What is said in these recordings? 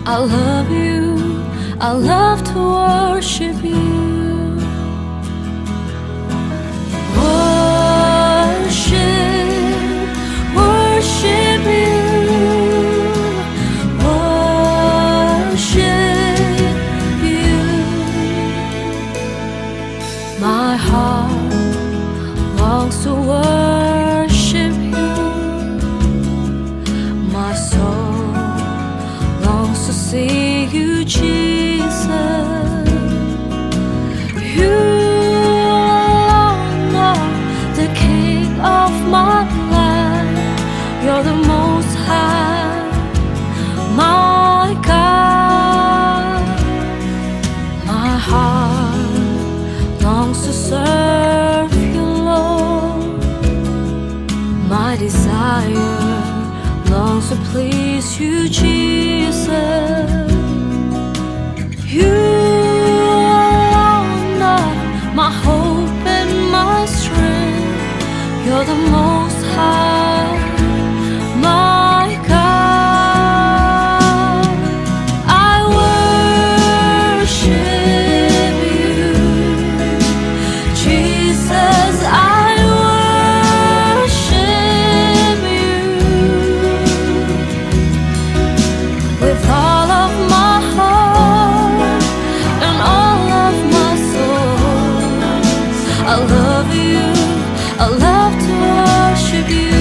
I love you, I love to worship you. Worship, worship you. Worship you. My heart longs to worship you. My soul longs to see you, Jesus. You alone are the King of my life. You're the Most High, my God. My heart longs to serve you, Lord. My desire longs to please you, Jesus. You alone are my hope and my strength. You're the Most High, my God. I worship you, Jesus. I worship you with all of my heart and all of my soul. I love you, I love to worship you.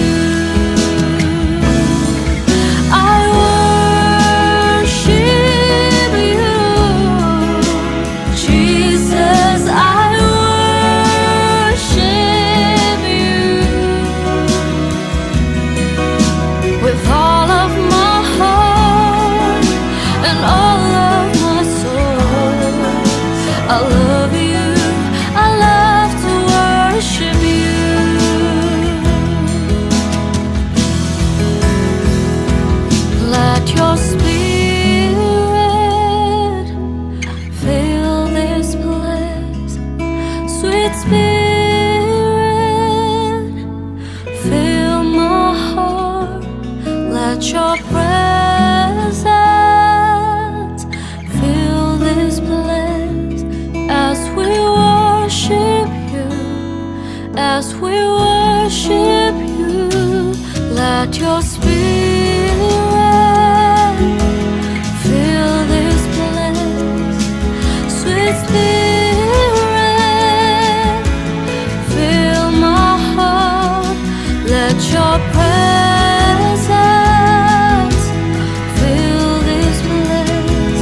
I worship you, Jesus. I worship you with all of my heart and all of my soul. I love you, I love to worship you. Let your spirit fill this place, sweet spirit, fill my heart. Let your presence fill this place as we worship you, as we worship you. Let your spirit fill this place, sweet spirit, fill my heart. Let your presence fill this place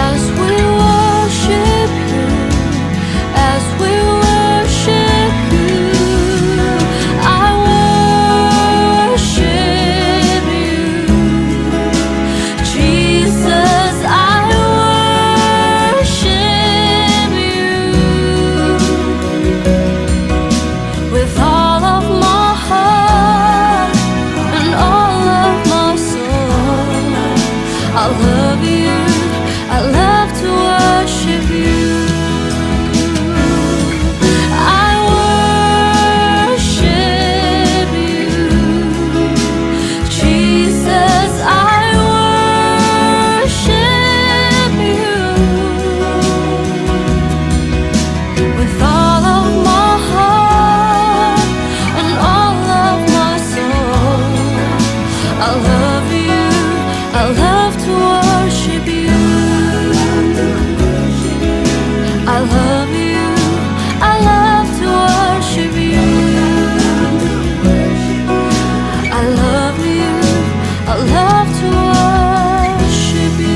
as we worship you, as we worship you. I worship you, Jesus. I worship you with all of my heart and all of my soul. I love you, I love to worship you. I worship you, Jesus. I worship you with all of my heart and all of my soul. I love you, I love to worship you. I love you, I love to worship you. I love you, I love to worship you.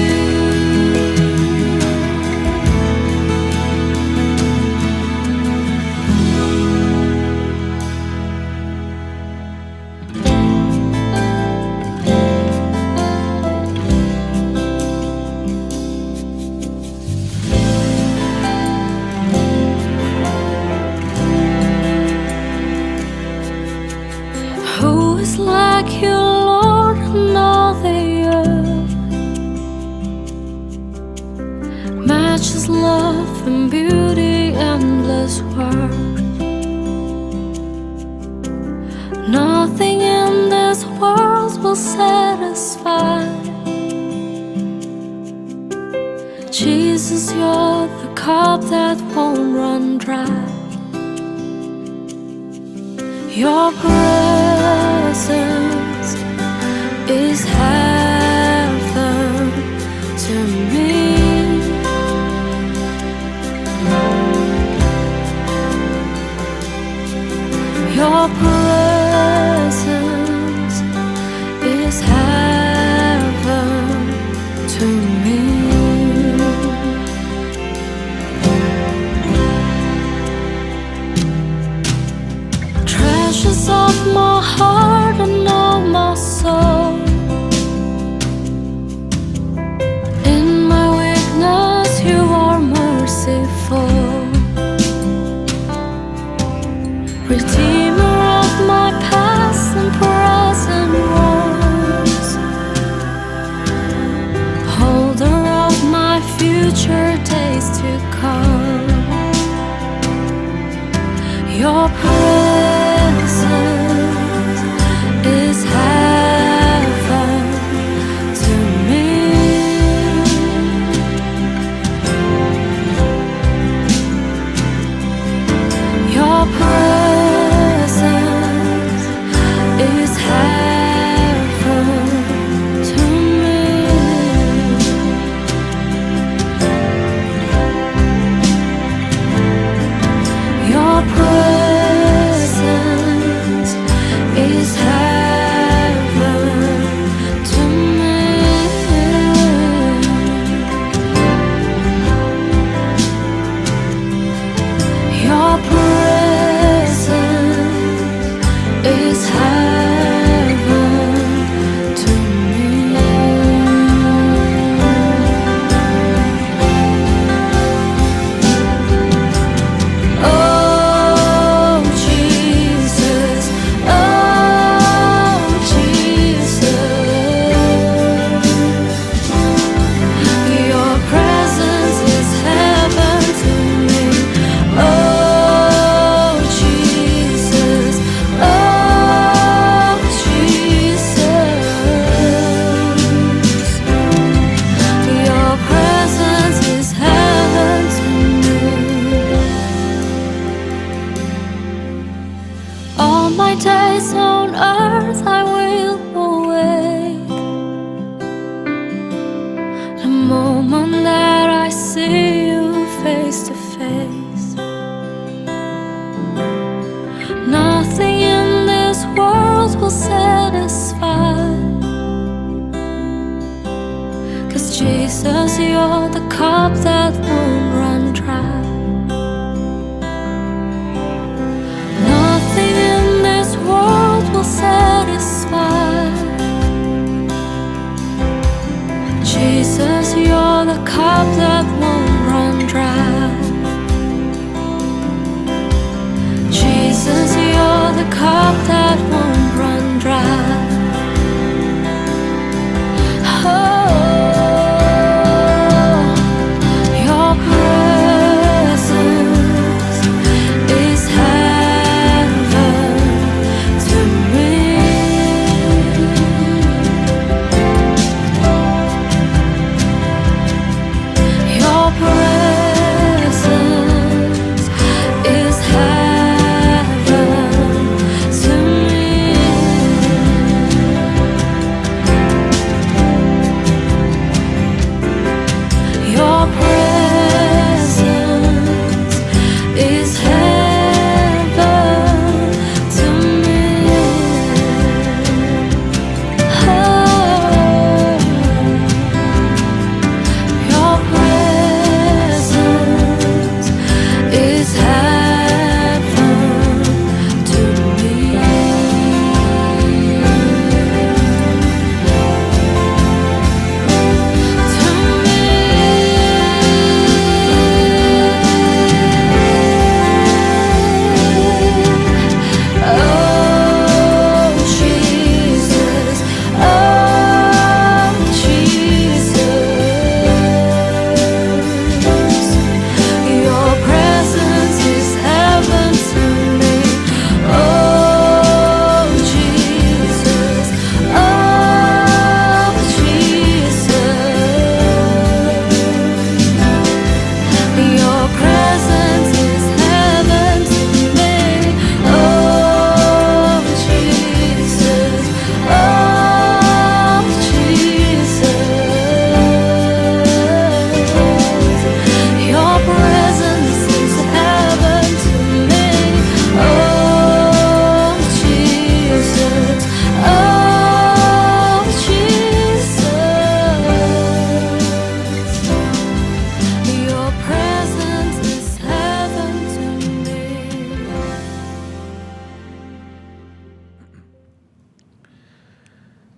Who is like you, Lord, in all the earth? Matches love and beauty, endless worth. Nothing in this world will satisfy. Your presence is heaven to me. Your presence is heaven to me. Treasures of my heart and of my soul, in my weakness you are merciful. Redeemer of my past and present woes, holder of my future days to come. Your presence is heaven to me. Your presence is heaven to me. Your presence is heaven to me. Your presence is heaven to me. Oh Jesus, oh Jesus, your presence is heaven to me. Oh Jesus, oh Jesus, your presence is heaven to me. All my days on earth I will awake, the moment that I see you face to face. Nothing in this world will satisfy, 'cause Jesus, you're the cup that won't run dry. Nothing in this world will satisfy. Jesus, you're the cup that won't run dry. Jesus, you're the cup that won't run dry. Oh, your presence is heaven to me. Your presence is heaven to me.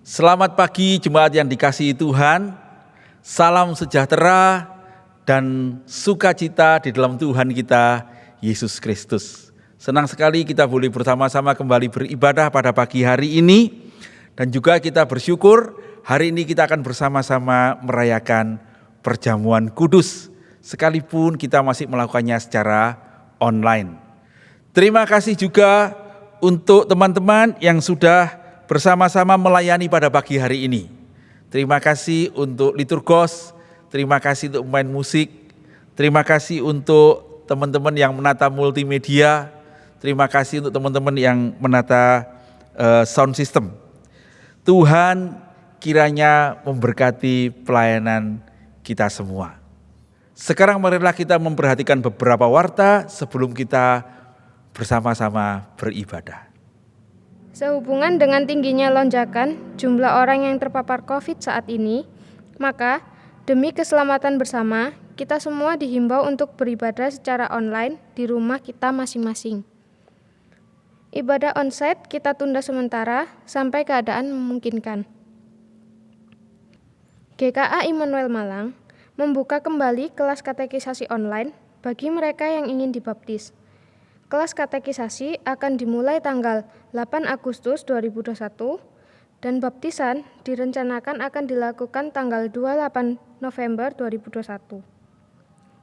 Selamat pagi jemaat yang dikasihi Tuhan. Salam sejahtera dan sukacita di dalam Tuhan kita, Yesus Kristus. Senang sekali kita boleh bersama-sama kembali beribadah pada pagi hari ini. Dan juga kita bersyukur hari ini kita akan bersama-sama merayakan perjamuan kudus. Sekalipun kita masih melakukannya secara online. Terima kasih juga untuk teman-teman yang sudah bersama-sama melayani pada pagi hari ini. Terima kasih untuk liturgos, terima kasih untuk pemain musik, terima kasih untuk teman-teman yang menata multimedia, terima kasih untuk teman-teman yang menata sound system. Tuhan kiranya memberkati pelayanan kita semua. Sekarang marilah kita memperhatikan beberapa warta sebelum kita bersama-sama beribadah. Sehubungan dengan tingginya lonjakan jumlah orang yang terpapar COVID saat ini, maka demi keselamatan bersama, kita semua dihimbau untuk beribadah secara online di rumah kita masing-masing. Ibadah onsite kita tunda sementara sampai keadaan memungkinkan. GKA Immanuel Malang membuka kembali kelas katekisasi online bagi mereka yang ingin dibaptis. Kelas katekisasi akan dimulai tanggal 8 Agustus 2021 dan baptisan direncanakan akan dilakukan tanggal 28 November 2021.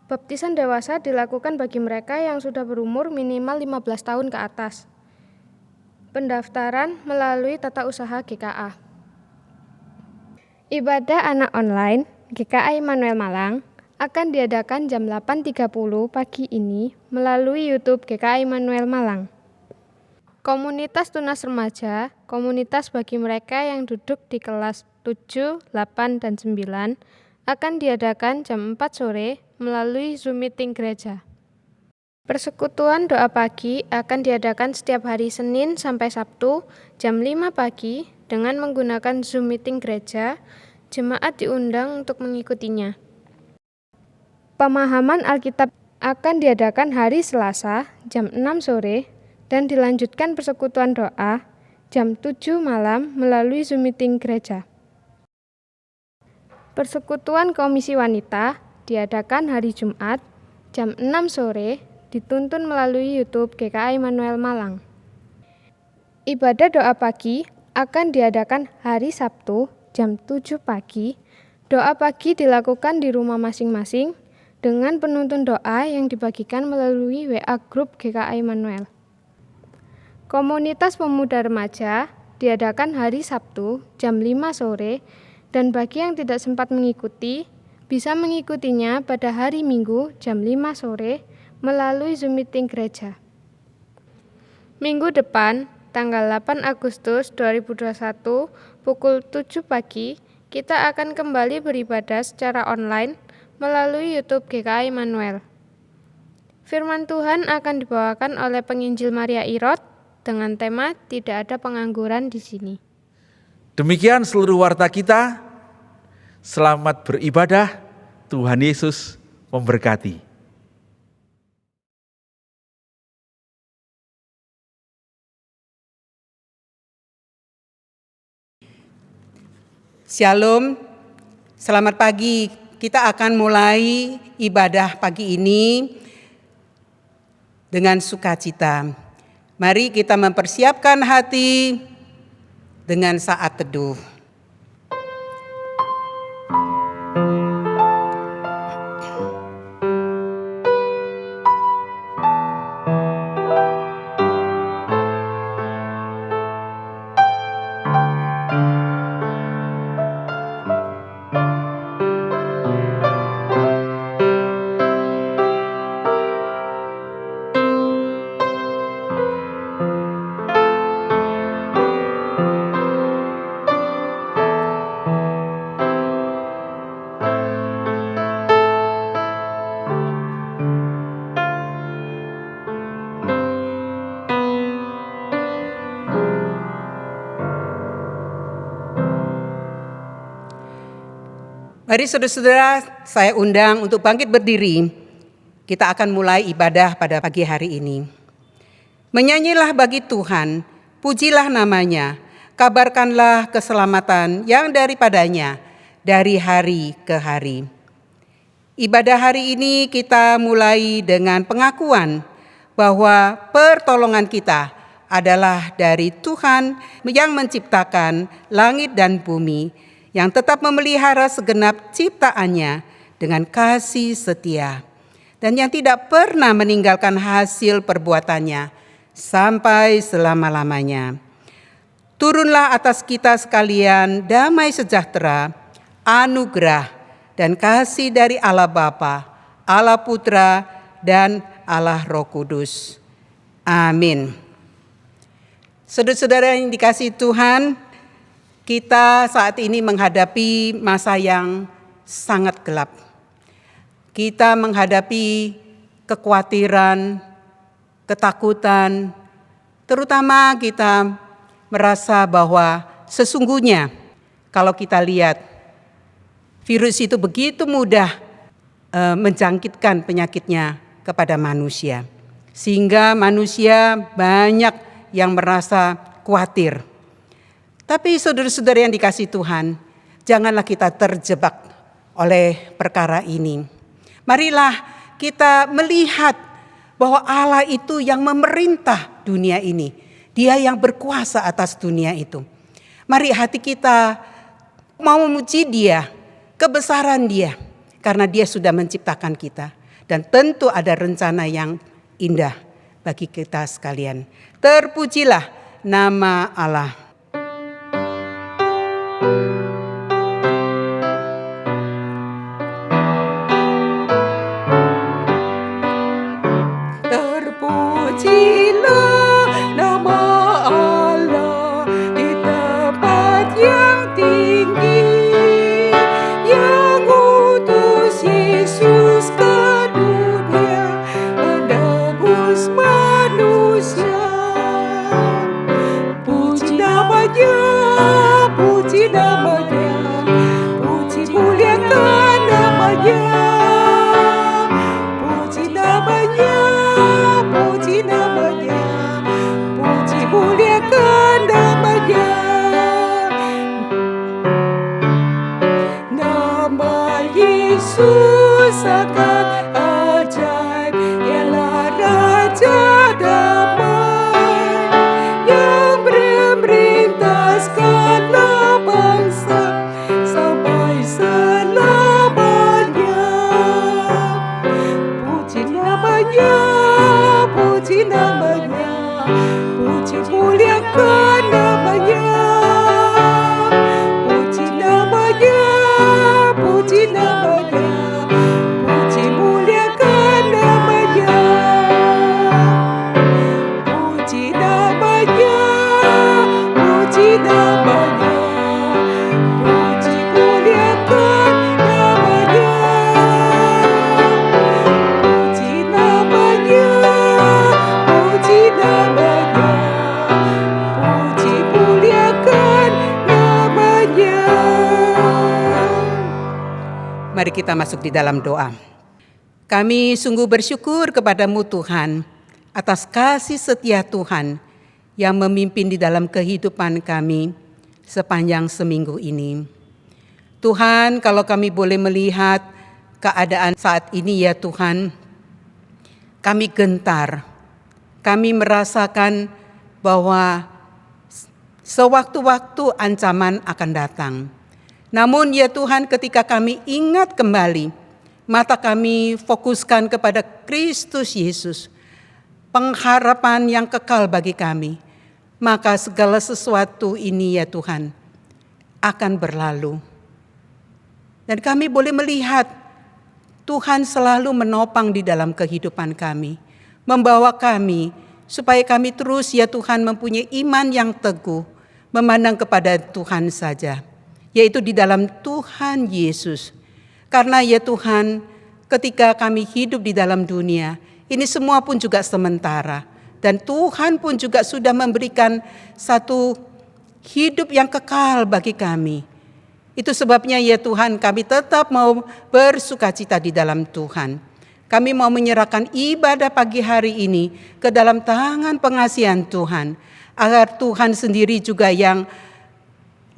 Baptisan dewasa dilakukan bagi mereka yang sudah berumur minimal 15 tahun ke atas. Pendaftaran melalui tata usaha GKA. Ibadah anak online GKA Immanuel Malang akan diadakan jam 8.30 pagi ini melalui YouTube GKA Immanuel Malang. Komunitas tunas remaja, komunitas bagi mereka yang duduk di kelas 7, 8, dan 9 akan diadakan jam 4 sore melalui Zoom meeting gereja. Persekutuan doa pagi akan diadakan setiap hari Senin sampai Sabtu jam 5 pagi dengan menggunakan Zoom meeting gereja. Jemaat diundang untuk mengikutinya. Pemahaman Alkitab akan diadakan hari Selasa jam 6 sore dan dilanjutkan persekutuan doa jam 7 malam melalui Zoom meeting gereja. Persekutuan Komisi Wanita diadakan hari Jumat jam 6 sore dituntun melalui YouTube GKA Immanuel Malang. Ibadah doa pagi akan diadakan hari Sabtu jam 7 pagi. Doa pagi dilakukan di rumah masing-masing dengan penuntun doa yang dibagikan melalui WA Group GKA Immanuel. Komunitas pemuda remaja diadakan hari Sabtu jam 5 sore dan bagi yang tidak sempat mengikuti, bisa mengikutinya pada hari Minggu jam 5 sore melalui Zoom meeting gereja. Minggu depan, tanggal 8 Agustus 2021 pukul 7 pagi, kita akan kembali beribadah secara online melalui YouTube GKA Immanuel. Firman Tuhan akan dibawakan oleh penginjil Maria Irot dengan tema Tidak Ada Pengangguran di Sini. Demikian seluruh warta kita. Selamat beribadah. Tuhan Yesus memberkati. Shalom, selamat pagi. Kita akan mulai ibadah pagi ini dengan sukacita. Mari kita mempersiapkan hati dengan saat teduh. Mari saudara-saudara, saya undang untuk bangkit berdiri. Kita akan mulai ibadah pada pagi hari ini. Menyanyilah bagi Tuhan, pujilah namanya, kabarkanlah keselamatan yang daripadanya dari hari ke hari. Ibadah hari ini kita mulai dengan pengakuan bahwa pertolongan kita adalah dari Tuhan yang menciptakan langit dan bumi, yang tetap memelihara segenap ciptaannya dengan kasih setia, dan yang tidak pernah meninggalkan hasil perbuatannya sampai selama-lamanya. Turunlah atas kita sekalian damai sejahtera, anugerah, dan kasih dari Allah Bapa, Allah Putra, dan Allah Roh Kudus. Amin. Saudara-saudara yang dikasihi Tuhan, kita saat ini menghadapi masa yang sangat gelap. Kita menghadapi kekhawatiran, ketakutan, terutama kita merasa bahwa sesungguhnya kalau kita lihat virus itu begitu mudah menjangkitkan penyakitnya kepada manusia. Sehingga manusia banyak yang merasa khawatir. Tapi saudara-saudara yang dikasihi Tuhan, janganlah kita terjebak oleh perkara ini. Marilah kita melihat bahwa Allah itu yang memerintah dunia ini. Dia yang berkuasa atas dunia itu. Mari hati kita mau memuji Dia, kebesaran Dia, karena Dia sudah menciptakan kita. Dan tentu ada rencana yang indah bagi kita sekalian. Terpujilah nama Allah. Terpujilah nama Allah di tempat yang tinggi, yang utus Yesus ke dunia menebus manusia. Puji namanya, puji namanya, puji muliakan namanya. Puji namanya, puji namanya, puji muliakan namanya. Nama Yesus sangat ajaib, Dialah Raja damai yang memerintah segala bangsa sampai selamanya. Puji namanya, puji namanya, puji muliakan namanya. Puji namanya, puji namanya, puji muliakan namanya. Puji namanya, puji namanya, puji muliakan namanya. Puji namanya, puji namanya, puji muliakan namanya. Mari kita masuk di dalam doa. Kami sungguh bersyukur kepadamu Tuhan atas kasih setia Tuhan yang memimpin di dalam kehidupan kami sepanjang seminggu ini. Tuhan, kalau kami boleh melihat keadaan saat ini ya Tuhan, kami gentar. Kami merasakan bahwa sewaktu-waktu ancaman akan datang. Namun ya Tuhan, ketika kami ingat kembali, mata kami fokuskan kepada Kristus Yesus, pengharapan yang kekal bagi kami, maka segala sesuatu ini ya Tuhan akan berlalu. Dan kami boleh melihat Tuhan selalu menopang di dalam kehidupan kami, membawa kami supaya kami terus ya Tuhan mempunyai iman yang teguh, memandang kepada Tuhan saja, yaitu di dalam Tuhan Yesus. Karena ya Tuhan, ketika kami hidup di dalam dunia, ini semua pun juga sementara. Dan Tuhan pun juga sudah memberikan satu hidup yang kekal bagi kami. Itu sebabnya ya Tuhan, kami tetap mau bersukacita di dalam Tuhan. Kami mau menyerahkan ibadah pagi hari ini ke dalam tangan pengasihan Tuhan, agar Tuhan sendiri juga yang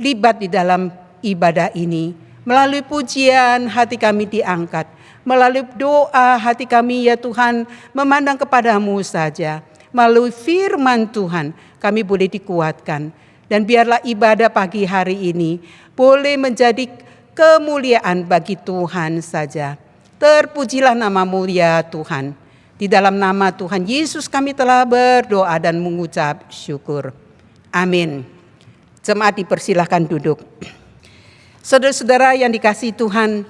libat di dalam ibadah ini. Melalui pujian hati kami diangkat. Melalui doa hati kami ya Tuhan memandang kepadamu saja. Melalui firman Tuhan kami boleh dikuatkan. Dan biarlah ibadah pagi hari ini boleh menjadi kemuliaan bagi Tuhan saja. Terpujilah namamu ya Tuhan. Di dalam nama Tuhan Yesus kami telah berdoa dan mengucap syukur. Amin. Jemaat dipersilahkan duduk. Saudara-saudara yang dikasihi Tuhan,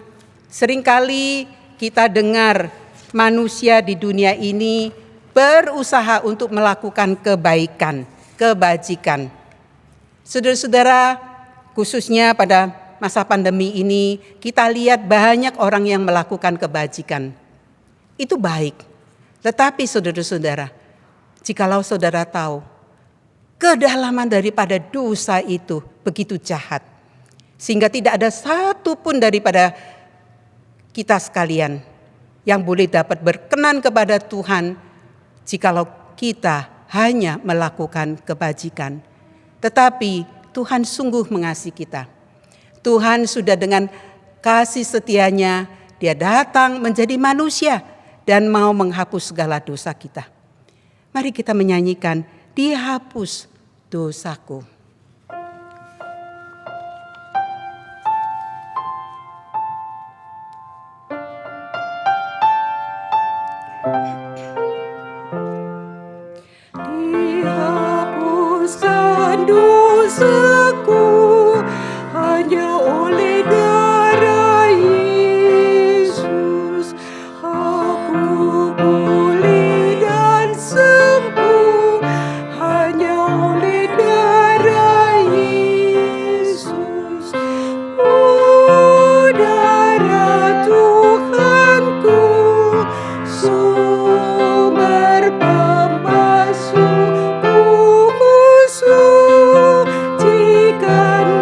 seringkali kita dengar manusia di dunia ini berusaha untuk melakukan kebaikan, kebajikan. Saudara-saudara, khususnya pada masa pandemi ini, kita lihat banyak orang yang melakukan kebajikan. Itu baik. Tetapi saudara-saudara, jikalau saudara tahu, kedalaman daripada dosa itu begitu jahat. Sehingga tidak ada satu pun daripada kita sekalian yang boleh dapat berkenan kepada Tuhan jikalau kita hanya melakukan kebajikan. Tetapi Tuhan sungguh mengasihi kita. Tuhan sudah dengan kasih setianya, Dia datang menjadi manusia dan mau menghapus segala dosa kita. Mari kita menyanyikan, dihapus dosaku. Dihapuskan dosaku hanya oleh darah Yesus. Aku pulih dan sembuh hanya oleh darah Yesus. Oh, darah Tuhanku, sumber pembasuhku, sucikan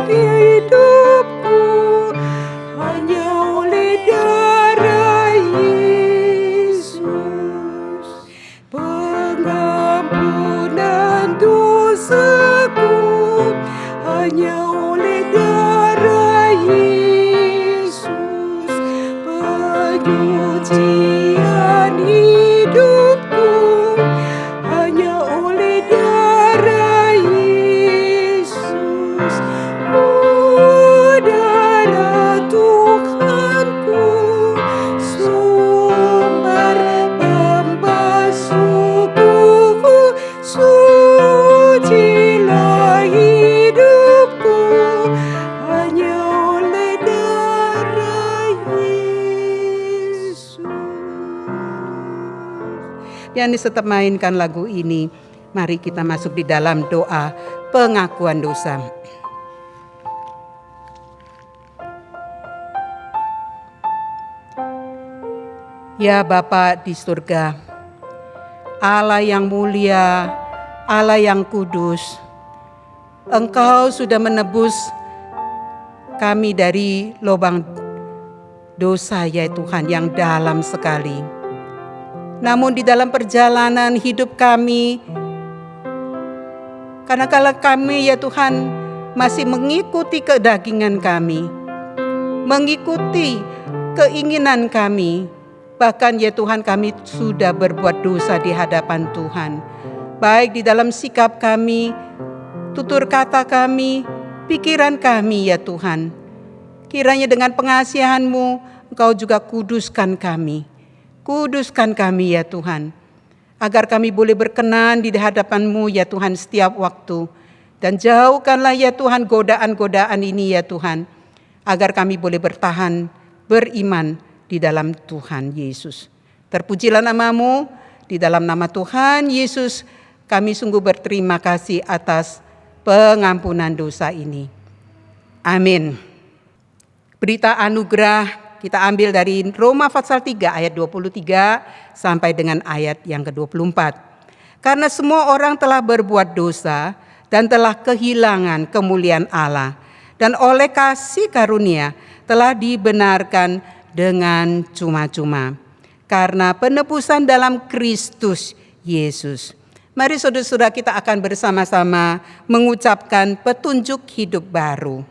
hidupku hanya oleh darah Yesus. Pengampunan dosaku hanya oleh darah Yesus. Penyucian hidupku hanya oleh darah Yesus. Oh, darah Tuhanku, sumber pembasuhku, sucilah hidupku hanya oleh darah Yesus. Pianis tetap mainkan lagu ini. Mari kita masuk di dalam doa pengakuan dosa. Ya Bapa di surga, Allah yang mulia, Allah yang kudus, Engkau sudah menebus kami dari lubang dosa ya Tuhan yang dalam sekali. Namun di dalam perjalanan hidup kami, kadang-kala kami ya Tuhan masih mengikuti kedagingan kami, mengikuti keinginan kami. Bahkan ya Tuhan kami sudah berbuat dosa di hadapan Tuhan. Baik di dalam sikap kami, tutur kata kami, pikiran kami ya Tuhan. Kiranya dengan pengasihan-Mu Engkau juga kuduskan kami. Kuduskan kami ya Tuhan. Agar kami boleh berkenan di hadapan-Mu ya Tuhan setiap waktu. Dan jauhkanlah ya Tuhan godaan-godaan ini ya Tuhan. Agar kami boleh bertahan, beriman di dalam Tuhan Yesus. Terpujilah nama-Mu, di dalam nama Tuhan Yesus kami sungguh berterima kasih atas pengampunan dosa ini. Amin. Berita anugerah kita ambil dari Roma pasal 3 ayat 23 sampai dengan ayat yang ke-24. Karena semua orang telah berbuat dosa dan telah kehilangan kemuliaan Allah, dan oleh kasih karunia telah dibenarkan dengan cuma-cuma karena penebusan dalam Kristus Yesus. Mari saudara-saudara, kita akan bersama-sama mengucapkan petunjuk hidup baru.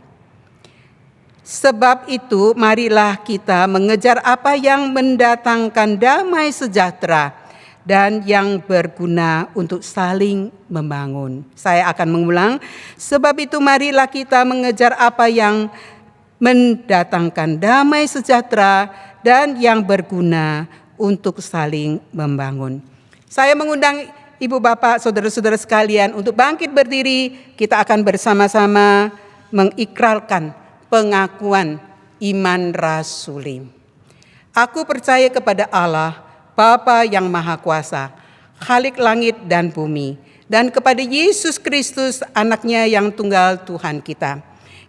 Sebab itu marilah kita mengejar apa yang mendatangkan damai sejahtera dan yang berguna untuk saling membangun. Saya akan mengulang, sebab itu marilah kita mengejar apa yang mendatangkan damai sejahtera dan yang berguna untuk saling membangun. Saya mengundang Ibu Bapak, saudara-saudara sekalian untuk bangkit berdiri. Kita akan bersama-sama mengikrarkan pengakuan iman rasuli. Aku percaya kepada Allah, Bapa yang Maha Kuasa, Khalik langit dan bumi, dan kepada Yesus Kristus, anaknya yang tunggal Tuhan kita,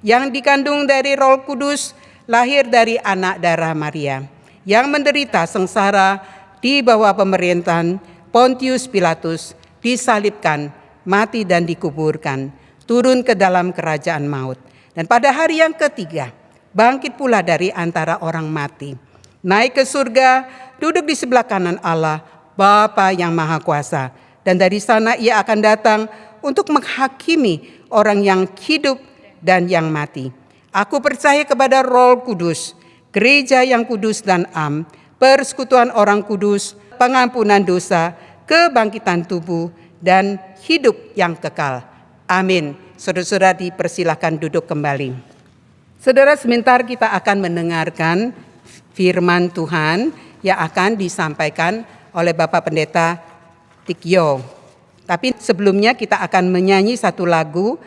yang dikandung dari Roh Kudus, lahir dari anak darah Maria, yang menderita sengsara di bawah pemerintahan Pontius Pilatus, disalibkan, mati dan dikuburkan, turun ke dalam kerajaan maut, dan pada hari yang ketiga bangkit pula dari antara orang mati, naik ke surga, duduk di sebelah kanan Allah, Bapa yang Maha Kuasa, dan dari sana ia akan datang untuk menghakimi orang yang hidup dan yang mati. Aku percaya kepada Roh Kudus, gereja yang kudus dan am, persekutuan orang kudus, pengampunan dosa, kebangkitan tubuh, dan hidup yang kekal. Amin. Saudara-saudara, dipersilakan duduk kembali. Saudara, sebentar kita akan mendengarkan firman Tuhan yang akan disampaikan oleh Bapak Pendeta Tikyo. Tapi sebelumnya kita akan menyanyi satu lagu.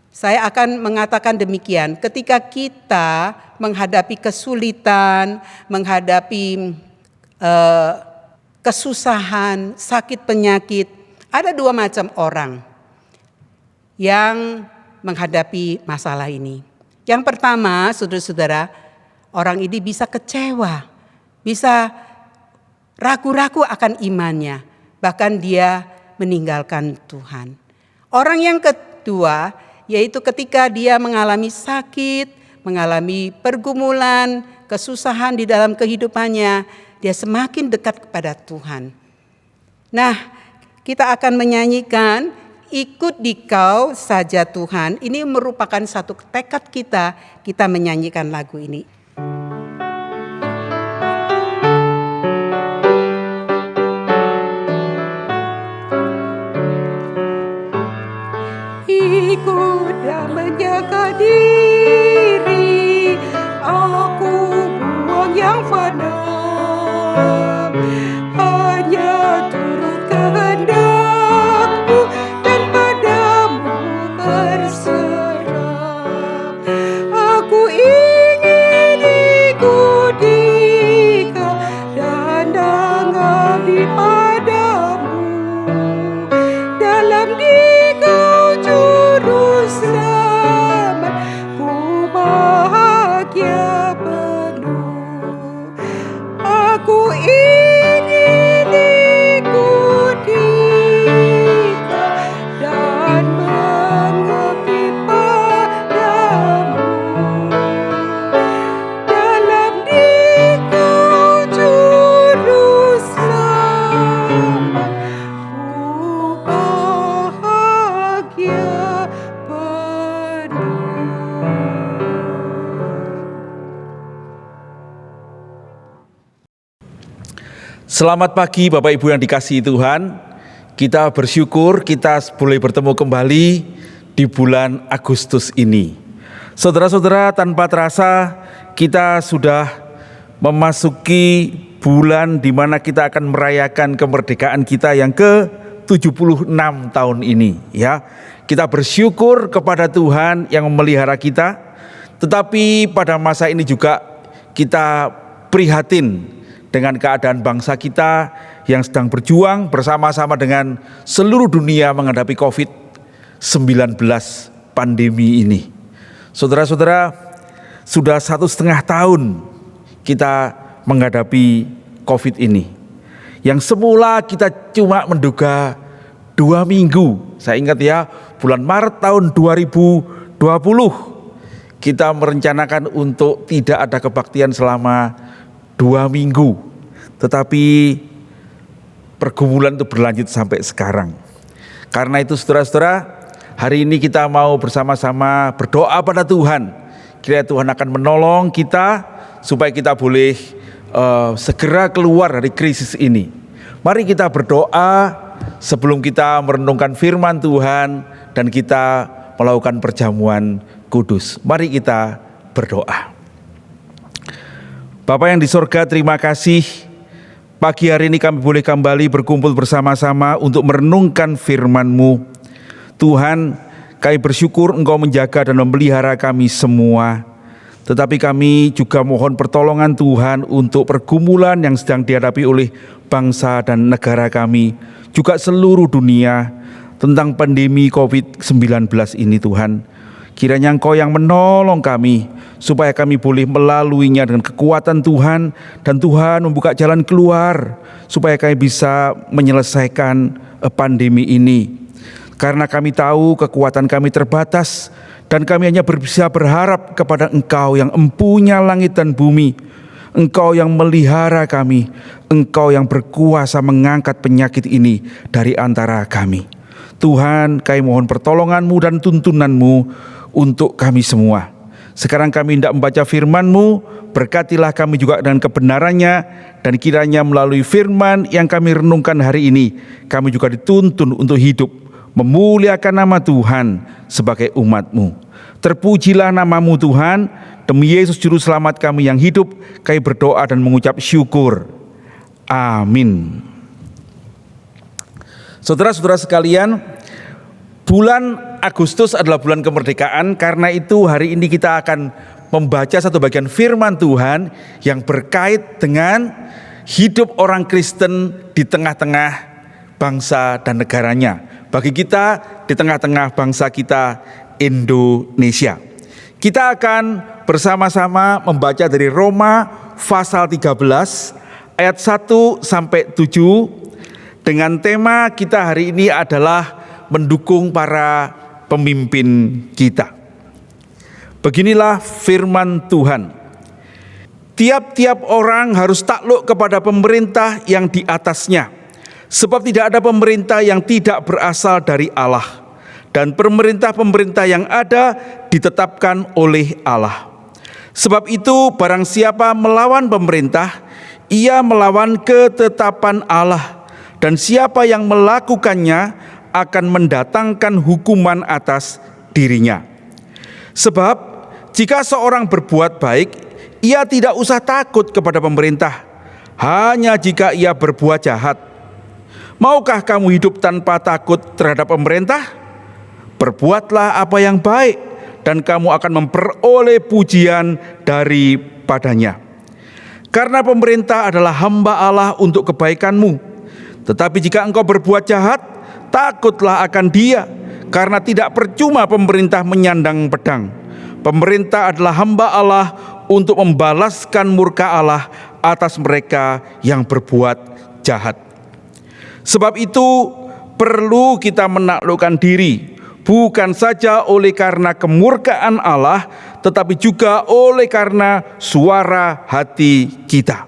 Saya akan mengatakan demikian, ketika kita menghadapi kesulitan, menghadapi kesusahan, sakit penyakit, ada dua macam orang yang menghadapi masalah ini. Yang pertama, saudara-saudara, orang ini bisa kecewa, bisa ragu-ragu akan imannya, bahkan dia meninggalkan Tuhan. Orang yang kedua, yaitu ketika dia mengalami sakit, mengalami pergumulan, kesusahan di dalam kehidupannya, dia semakin dekat kepada Tuhan. Nah, kita akan menyanyikan Ikut Dikau Saja Tuhan. Ini merupakan satu tekad kita menyanyikan lagu ini. Ikut dan menjaga diri, aku buang yang fana, hanya turut kehendakmu dan padamu berserah. Aku ingin ikut Dikau dan mengabdi padamu, dalam Dikau juru selamat, ku bahagia penuh. Aku ingin ikut Dikau dan mengabdi padamu, dalam Dikau juru selamat, ku bahagia penuh. Selamat pagi Bapak Ibu yang dikasihi Tuhan. Kita bersyukur kita boleh bertemu kembali di bulan Agustus ini. Saudara-saudara, tanpa terasa kita sudah memasuki bulan di mana kita akan merayakan kemerdekaan kita yang ke-76 tahun ini, ya. Kita bersyukur kepada Tuhan yang memelihara kita, tetapi pada masa ini juga kita prihatin dengan keadaan bangsa kita yang sedang berjuang bersama-sama dengan seluruh dunia menghadapi COVID-19 pandemi ini. Saudara-saudara, sudah 1,5 tahun kita menghadapi COVID ini. Yang semula kita cuma menduga 2 minggu. Saya ingat ya, bulan Maret tahun 2020 kita merencanakan untuk tidak ada kebaktian selama 2 minggu, tetapi pergumulan itu berlanjut sampai sekarang. Karena itu saudara-saudara, hari ini kita mau bersama-sama berdoa pada Tuhan. Kiranya Tuhan akan menolong kita supaya kita boleh segera keluar dari krisis ini. Mari kita berdoa sebelum kita merenungkan firman Tuhan dan kita melakukan perjamuan kudus. Mari kita berdoa. Bapa yang di sorga, terima kasih. Pagi hari ini kami boleh kembali berkumpul bersama-sama untuk merenungkan firman-Mu. Tuhan, kami bersyukur Engkau menjaga dan memelihara kami semua. Tetapi kami juga mohon pertolongan Tuhan untuk pergumulan yang sedang dihadapi oleh bangsa dan negara kami, juga seluruh dunia tentang pandemi COVID-19 ini Tuhan. Kiranya Engkau yang menolong kami, supaya kami boleh melaluinya dengan kekuatan Tuhan, dan Tuhan membuka jalan keluar, supaya kami bisa menyelesaikan pandemi ini. Karena kami tahu kekuatan kami terbatas, dan kami hanya bisa berharap kepada Engkau yang empunya langit dan bumi. Engkau yang melihara kami, Engkau yang berkuasa mengangkat penyakit ini dari antara kami. Tuhan, kami mohon pertolongan-Mu dan tuntunan-Mu untuk kami semua. Sekarang kami hendak membaca firman-Mu, berkatilah kami juga dengan kebenarannya, dan kiranya melalui firman yang kami renungkan hari ini, kami juga dituntun untuk hidup, memuliakan nama Tuhan sebagai umat-Mu. Terpujilah nama-Mu Tuhan, demi Yesus Juru Selamat kami yang hidup, kami berdoa dan mengucap syukur. Amin. Saudara-saudara sekalian, bulan Agustus adalah bulan kemerdekaan. Karena itu hari ini kita akan membaca satu bagian firman Tuhan yang berkait dengan hidup orang Kristen di tengah-tengah bangsa dan negaranya. Bagi kita di tengah-tengah bangsa kita Indonesia. Kita akan bersama-sama membaca dari Roma pasal 13 ayat 1 sampai 7 dengan tema kita hari ini adalah mendukung para pemimpin kita. Beginilah firman Tuhan. Tiap-tiap orang harus takluk kepada pemerintah yang di atasnya, sebab tidak ada pemerintah yang tidak berasal dari Allah, dan pemerintah-pemerintah yang ada ditetapkan oleh Allah. Sebab itu barang siapa melawan pemerintah, ia melawan ketetapan Allah, dan siapa yang melakukannya akan mendatangkan hukuman atas dirinya. Sebab jika seorang berbuat baik, ia tidak usah takut kepada pemerintah, hanya jika ia berbuat jahat. Maukah kamu hidup tanpa takut terhadap pemerintah? Berbuatlah apa yang baik, dan kamu akan memperoleh pujian daripadanya. Karena pemerintah adalah hamba Allah untuk kebaikanmu. Tetapi jika engkau berbuat jahat, takutlah akan dia, karena tidak percuma pemerintah menyandang pedang. Pemerintah adalah hamba Allah untuk membalaskan murka Allah atas mereka yang berbuat jahat. Sebab itu perlu kita menaklukkan diri, bukan saja oleh karena kemurkaan Allah, tetapi juga oleh karena suara hati kita.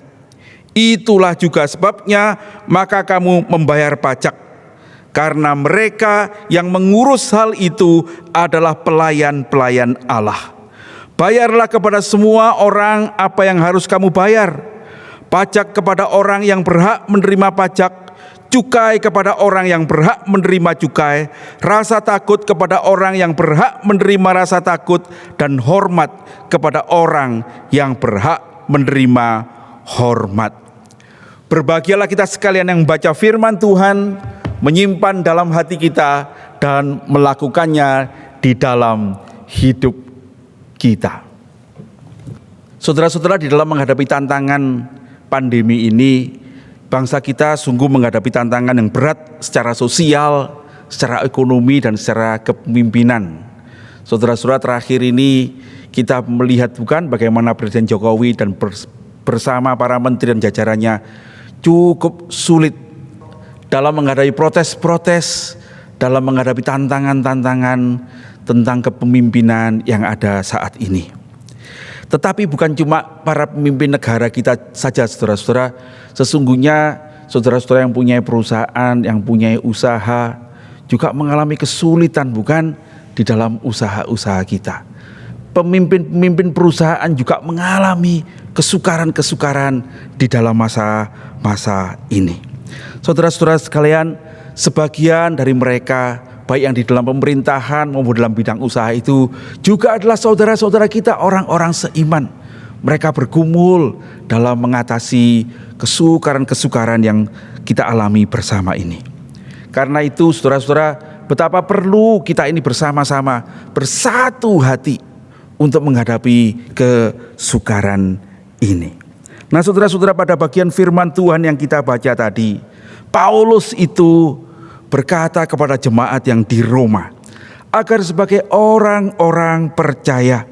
Itulah juga sebabnya maka kamu membayar pajak, karena mereka yang mengurus hal itu adalah pelayan-pelayan Allah. Bayarlah kepada semua orang apa yang harus kamu bayar. Pajak kepada orang yang berhak menerima pajak, cukai kepada orang yang berhak menerima cukai, rasa takut kepada orang yang berhak menerima rasa takut, dan hormat kepada orang yang berhak menerima hormat. Berbahagialah kita sekalian yang membaca firman Tuhan, menyimpan dalam hati kita, dan melakukannya di dalam hidup kita. Saudara-saudara, di dalam menghadapi tantangan pandemi ini, bangsa kita sungguh menghadapi tantangan yang berat secara sosial, secara ekonomi, dan secara kepemimpinan. Saudara-saudara, terakhir ini kita melihat bukan bagaimana Presiden Jokowi dan bersama para menteri dan jajarannya cukup sulit dalam menghadapi protes-protes, dalam menghadapi tantangan-tantangan tentang kepemimpinan yang ada saat ini. Tetapi bukan cuma para pemimpin negara kita saja, saudara-saudara. Sesungguhnya saudara-saudara yang punya perusahaan, yang punya usaha, juga mengalami kesulitan, bukan, di dalam usaha-usaha kita. Pemimpin-pemimpin perusahaan juga mengalami kesukaran-kesukaran di dalam masa-masa ini. Saudara-saudara sekalian, sebagian dari mereka, baik yang di dalam pemerintahan maupun dalam bidang usaha itu, juga adalah saudara-saudara kita, orang-orang seiman. Mereka bergumul dalam mengatasi kesukaran-kesukaran yang kita alami bersama ini. Karena itu saudara-saudara, betapa perlu kita ini bersama-sama bersatu hati untuk menghadapi kesukaran ini. Nah saudara-saudara, pada bagian firman Tuhan yang kita baca tadi, Paulus itu berkata kepada jemaat yang di Roma, agar sebagai orang-orang percaya,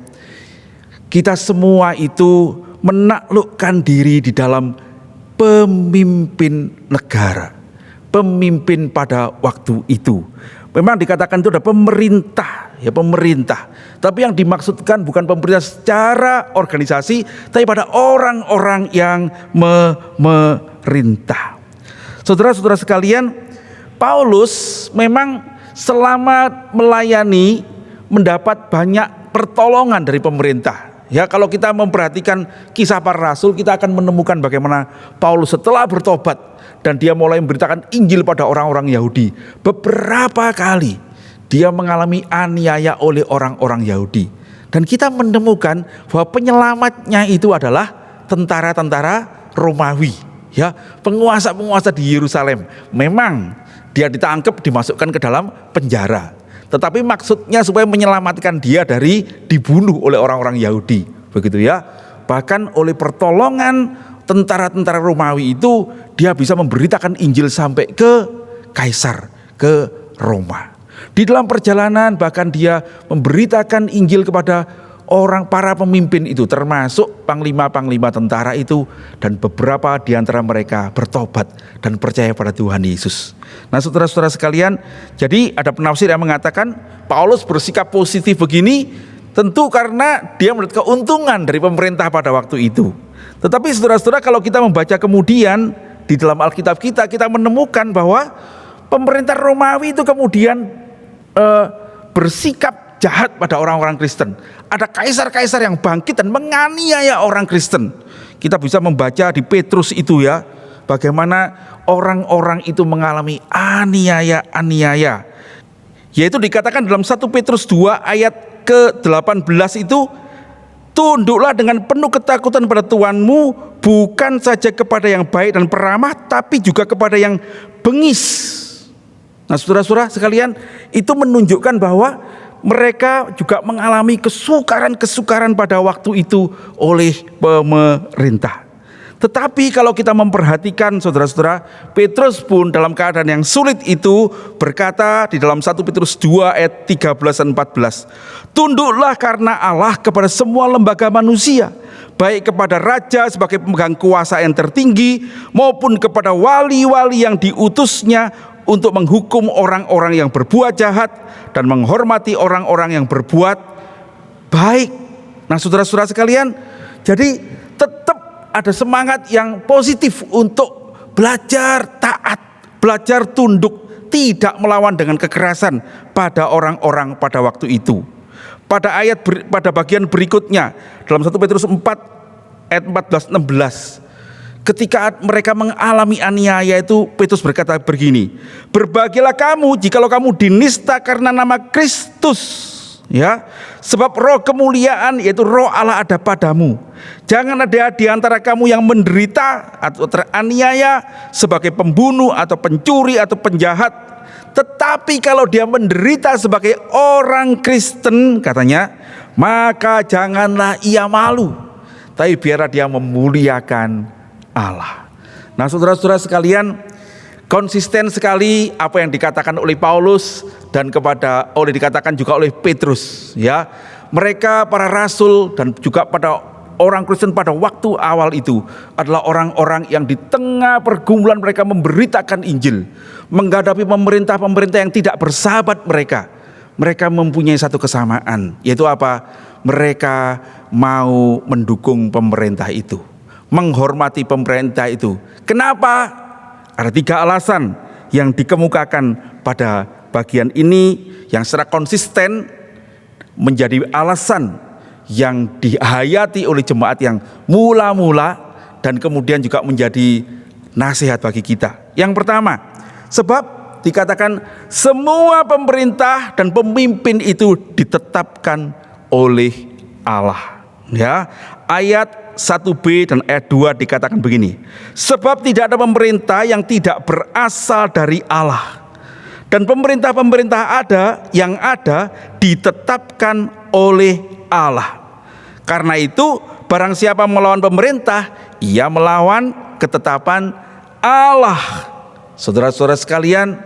kita semua itu menaklukkan diri di dalam pemimpin negara, pemimpin pada waktu itu. Memang dikatakan itu ada pemerintah, ya pemerintah. Tapi yang dimaksudkan bukan pemerintah secara organisasi, tapi pada orang-orang yang memerintah. Saudara-saudara sekalian, Paulus memang selama melayani mendapat banyak pertolongan dari pemerintah. Ya, kalau kita memperhatikan kisah para rasul, kita akan menemukan bagaimana Paulus setelah bertobat dan dia mulai memberitakan Injil pada orang-orang Yahudi. Beberapa kali dia mengalami aniaya oleh orang-orang Yahudi. Dan kita menemukan bahwa penyelamatnya itu adalah tentara-tentara Romawi, ya, penguasa-penguasa di Yerusalem. Memang dia ditangkap, dimasukkan ke dalam penjara. Tetapi maksudnya supaya menyelamatkan dia dari dibunuh oleh orang-orang Yahudi, begitu ya. Bahkan oleh pertolongan tentara-tentara Romawi itu, dia bisa memberitakan Injil sampai ke Kaisar, ke Roma. Di dalam perjalanan bahkan dia memberitakan Injil kepada para pemimpin itu, termasuk panglima-panglima tentara itu, dan beberapa di antara mereka bertobat dan percaya pada Tuhan Yesus. Nah saudara-saudara sekalian, jadi ada penafsir yang mengatakan Paulus bersikap positif begini tentu karena dia melihat keuntungan dari pemerintah pada waktu itu. Tetapi saudara-saudara, kalau kita membaca kemudian di dalam Alkitab kita menemukan bahwa pemerintah Romawi itu kemudian bersikap jahat pada orang-orang Kristen. Ada kaisar-kaisar yang bangkit dan menganiaya orang Kristen. Kita bisa membaca di Petrus itu ya, bagaimana orang-orang itu mengalami aniaya-aniaya. Yaitu dikatakan dalam 1 Petrus 2 ayat ke-18 itu, tunduklah dengan penuh ketakutan pada Tuhanmu, bukan saja kepada yang baik dan peramah, tapi juga kepada yang bengis. Nah saudara-saudara sekalian, itu menunjukkan bahwa mereka juga mengalami kesukaran-kesukaran pada waktu itu oleh pemerintah. Tetapi kalau kita memperhatikan saudara-saudara, Petrus pun dalam keadaan yang sulit itu berkata di dalam 1 Petrus 2 ayat 13 dan 14, tunduklah karena Allah kepada semua lembaga manusia, baik kepada raja sebagai pemegang kuasa yang tertinggi, maupun kepada wali-wali yang diutusnya untuk menghukum orang-orang yang berbuat jahat dan menghormati orang-orang yang berbuat baik. Nah saudara-saudara sekalian, jadi tetap ada semangat yang positif untuk belajar taat, belajar tunduk, tidak melawan dengan kekerasan pada orang-orang pada waktu itu. Pada bagian berikutnya dalam 1 Petrus 4 ayat 14-16, ketika mereka mengalami aniaya itu, Petrus berkata begini, berbahagialah kamu jikalau kamu dinista karena nama Kristus, ya, sebab roh kemuliaan yaitu roh Allah ada padamu. Jangan ada di antara kamu yang menderita atau teraniaya sebagai pembunuh atau pencuri atau penjahat. Tetapi kalau dia menderita sebagai orang Kristen, katanya, maka janganlah ia malu, tapi biarlah dia memuliakan Allah. Nah saudara-saudara sekalian, konsisten sekali apa yang dikatakan oleh Paulus dan dikatakan juga oleh Petrus, ya. Mereka para rasul dan juga pada orang Kristen pada waktu awal itu adalah orang-orang yang di tengah pergumulan mereka memberitakan Injil, menghadapi pemerintah-pemerintah yang tidak bersahabat mereka. Mereka mempunyai satu kesamaan, yaitu apa? Mereka mau mendukung pemerintah itu, menghormati pemerintah itu. Kenapa? Ada 3 alasan yang dikemukakan pada bagian ini yang secara konsisten menjadi alasan yang dihayati oleh jemaat yang mula-mula dan kemudian juga menjadi nasihat bagi kita. Yang pertama, sebab dikatakan semua pemerintah dan pemimpin itu ditetapkan oleh Allah. Ya, ayat 1b dan ayat 2 dikatakan begini. Sebab tidak ada pemerintah yang tidak berasal dari Allah. Dan pemerintah-pemerintah yang ada ditetapkan oleh Allah. Karena itu barang siapa melawan pemerintah, ia melawan ketetapan Allah. Saudara-saudara sekalian,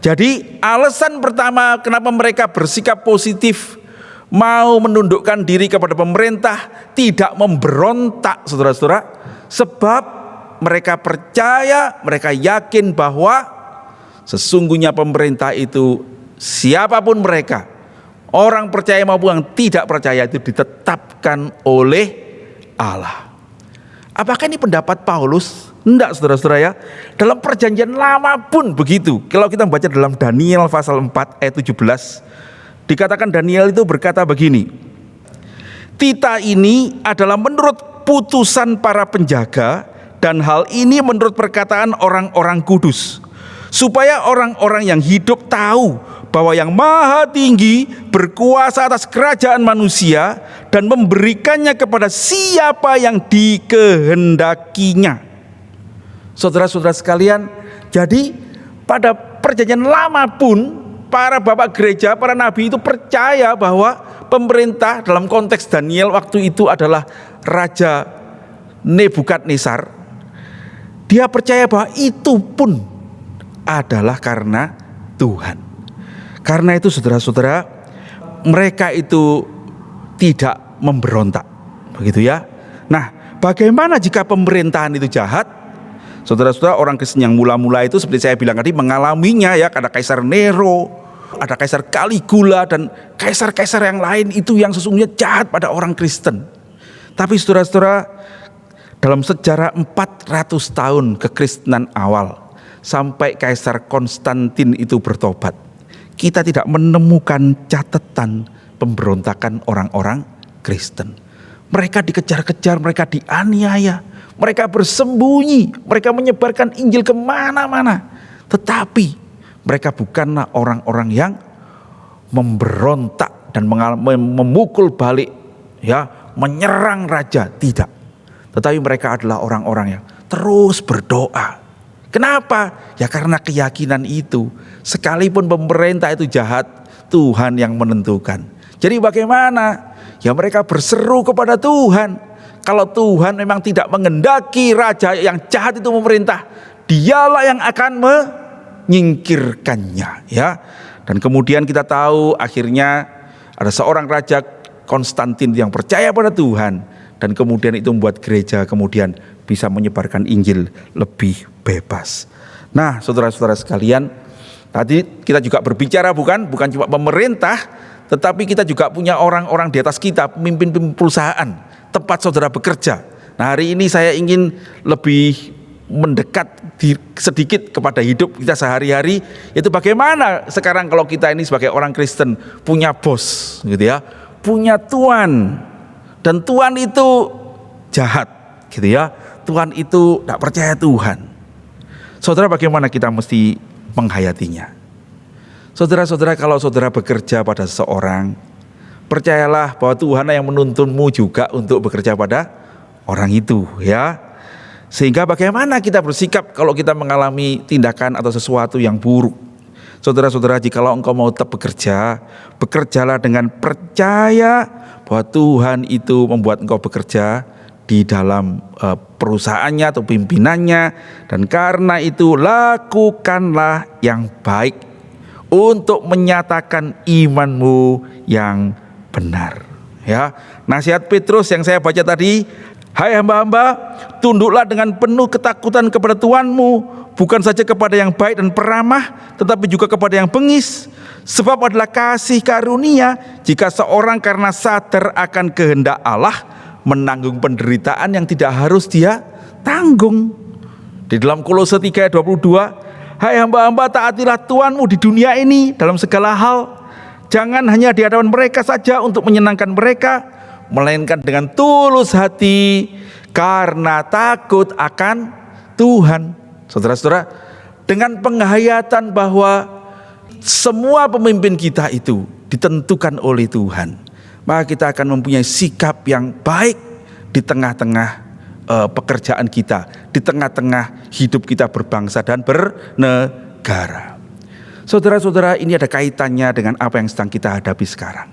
jadi alasan pertama kenapa mereka bersikap positif, mau menundukkan diri kepada pemerintah, tidak memberontak, saudara-saudara, sebab mereka percaya, mereka yakin bahwa sesungguhnya pemerintah itu siapapun mereka, orang percaya maupun yang tidak percaya, itu ditetapkan oleh Allah. Apakah ini pendapat Paulus? Enggak, saudara-saudara ya. Dalam perjanjian lama pun begitu. Kalau kita membaca dalam Daniel pasal 4 ayat 17, dikatakan Daniel itu berkata begini. Tita ini adalah menurut putusan para penjaga, dan hal ini menurut perkataan orang-orang kudus, supaya orang-orang yang hidup tahu bahwa yang maha tinggi berkuasa atas kerajaan manusia dan memberikannya kepada siapa yang dikehendakinya. Saudara-saudara sekalian, jadi pada perjanjian lama pun para bapak gereja, para nabi itu percaya bahwa pemerintah dalam konteks Daniel waktu itu adalah Raja Nebukadnezar. Dia percaya bahwa itu pun adalah karena Tuhan. Karena itu saudara-saudara, mereka itu tidak memberontak, begitu ya. Nah, bagaimana jika pemerintahan itu jahat? Saudara-saudara, orang Kristen yang mula-mula itu seperti saya bilang tadi mengalaminya ya, ada Kaisar Nero, ada Kaisar Caligula dan kaisar-kaisar yang lain itu yang sesungguhnya jahat pada orang Kristen. Tapi saudara-saudara, dalam sejarah 400 tahun kekristenan awal sampai Kaisar Konstantin itu bertobat, kita tidak menemukan catatan pemberontakan orang-orang Kristen. Mereka dikejar-kejar, mereka dianiaya, mereka bersembunyi, mereka menyebarkan Injil kemana-mana. Tetapi mereka bukanlah orang-orang yang memberontak dan memukul balik, ya, menyerang raja, tidak. Tetapi mereka adalah orang-orang yang terus berdoa. Kenapa? Ya karena keyakinan itu, sekalipun pemerintah itu jahat, Tuhan yang menentukan. Jadi bagaimana? Ya mereka berseru kepada Tuhan. Kalau Tuhan memang tidak menghendaki raja yang jahat itu memerintah, dialah yang akan menyingkirkannya, ya. Dan kemudian kita tahu akhirnya ada seorang raja Konstantin yang percaya pada Tuhan, dan kemudian itu membuat gereja kemudian bisa menyebarkan Injil lebih bebas. Nah, saudara-saudara sekalian, tadi kita juga berbicara bukan cuma pemerintah, tetapi kita juga punya orang-orang di atas kita, pemimpin perusahaan, tempat saudara bekerja. Nah, hari ini saya ingin lebih mendekat sedikit kepada hidup kita sehari-hari, yaitu bagaimana sekarang kalau kita ini sebagai orang Kristen punya bos, gitu ya, punya tuan, dan tuan itu jahat, gitu ya. Tuhan itu tidak percaya Tuhan. Saudara, bagaimana kita mesti menghayatinya? Saudara-saudara, kalau saudara bekerja pada seseorang, percayalah bahwa Tuhan yang menuntunmu juga untuk bekerja pada orang itu, ya. Sehingga bagaimana kita bersikap kalau kita mengalami tindakan atau sesuatu yang buruk? Saudara-saudara, jikalau engkau mau tetap bekerja, bekerjalah dengan percaya bahwa Tuhan itu membuat engkau bekerja di dalam perusahaannya atau pimpinannya, dan karena itu lakukanlah yang baik untuk menyatakan imanmu yang benar, ya. Nasihat Petrus yang saya baca tadi, hai hamba-hamba, tunduklah dengan penuh ketakutan kepada Tuhanmu, bukan saja kepada yang baik dan peramah, tetapi juga kepada yang bengis. Sebab adalah kasih karunia jika seorang karena sadar akan kehendak Allah menanggung penderitaan yang tidak harus dia tanggung. Di dalam Kolose 3:22, Hai hamba-hamba, taatilah Tuhanmu di dunia ini dalam segala hal. Jangan hanya di hadapan mereka saja untuk menyenangkan mereka, melainkan dengan tulus hati karena takut akan Tuhan. Saudara-saudara, dengan penghayatan bahwa semua pemimpin kita itu ditentukan oleh Tuhan, maka kita akan mempunyai sikap yang baik di tengah-tengah pekerjaan kita, di tengah-tengah hidup kita berbangsa dan bernegara. Saudara-saudara, ini ada kaitannya dengan apa yang sedang kita hadapi sekarang.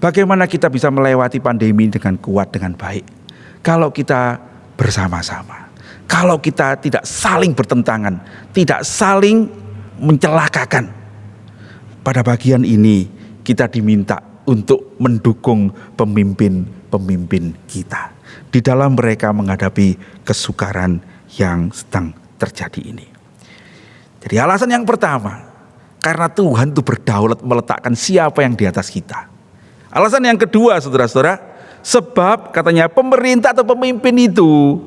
Bagaimana kita bisa melewati pandemi dengan kuat, dengan baik, kalau kita bersama-sama, kalau kita tidak saling bertentangan, tidak saling mencelakakan. Pada bagian ini kita diminta untuk mendukung pemimpin-pemimpin kita di dalam mereka menghadapi kesukaran yang sedang terjadi ini. Jadi alasan yang pertama, karena Tuhan itu berdaulat meletakkan siapa yang di atas kita. Alasan yang kedua, saudara-saudara, sebab katanya pemerintah atau pemimpin itu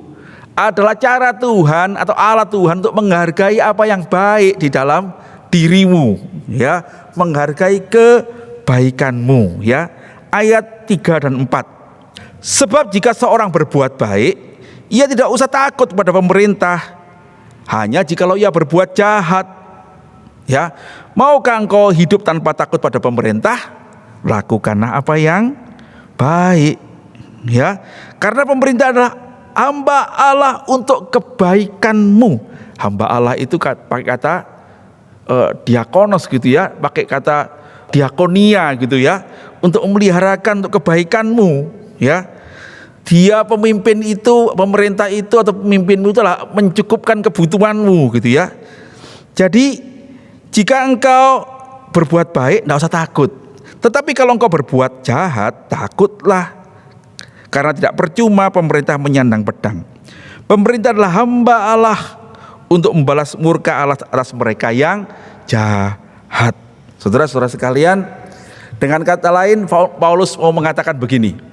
adalah cara Tuhan atau alat Tuhan untuk menghargai apa yang baik di dalam dirimu, ya, menghargai kebaikanmu, ya. Ayat 3 dan 4. Sebab jika seorang berbuat baik, ia tidak usah takut pada pemerintah, hanya jikalau ia berbuat jahat. Ya, maukah engkau hidup tanpa takut pada pemerintah? Lakukanlah apa yang baik, ya. Karena pemerintah adalah hamba Allah untuk kebaikanmu. Hamba Allah itu pakai kata diakonos gitu ya, pakai kata diakonia gitu ya, untuk memeliharakan untuk kebaikanmu, ya. Dia pemimpin itu, pemerintah itu atau pemimpinmu itu adalah mencukupkan kebutuhanmu gitu ya. Jadi jika engkau berbuat baik, tidak usah takut. Tetapi kalau engkau berbuat jahat, takutlah. Karena tidak percuma pemerintah menyandang pedang. Pemerintah adalah hamba Allah untuk membalas murka Allah atas mereka yang jahat. Saudara-saudara sekalian, dengan kata lain Paulus mau mengatakan begini.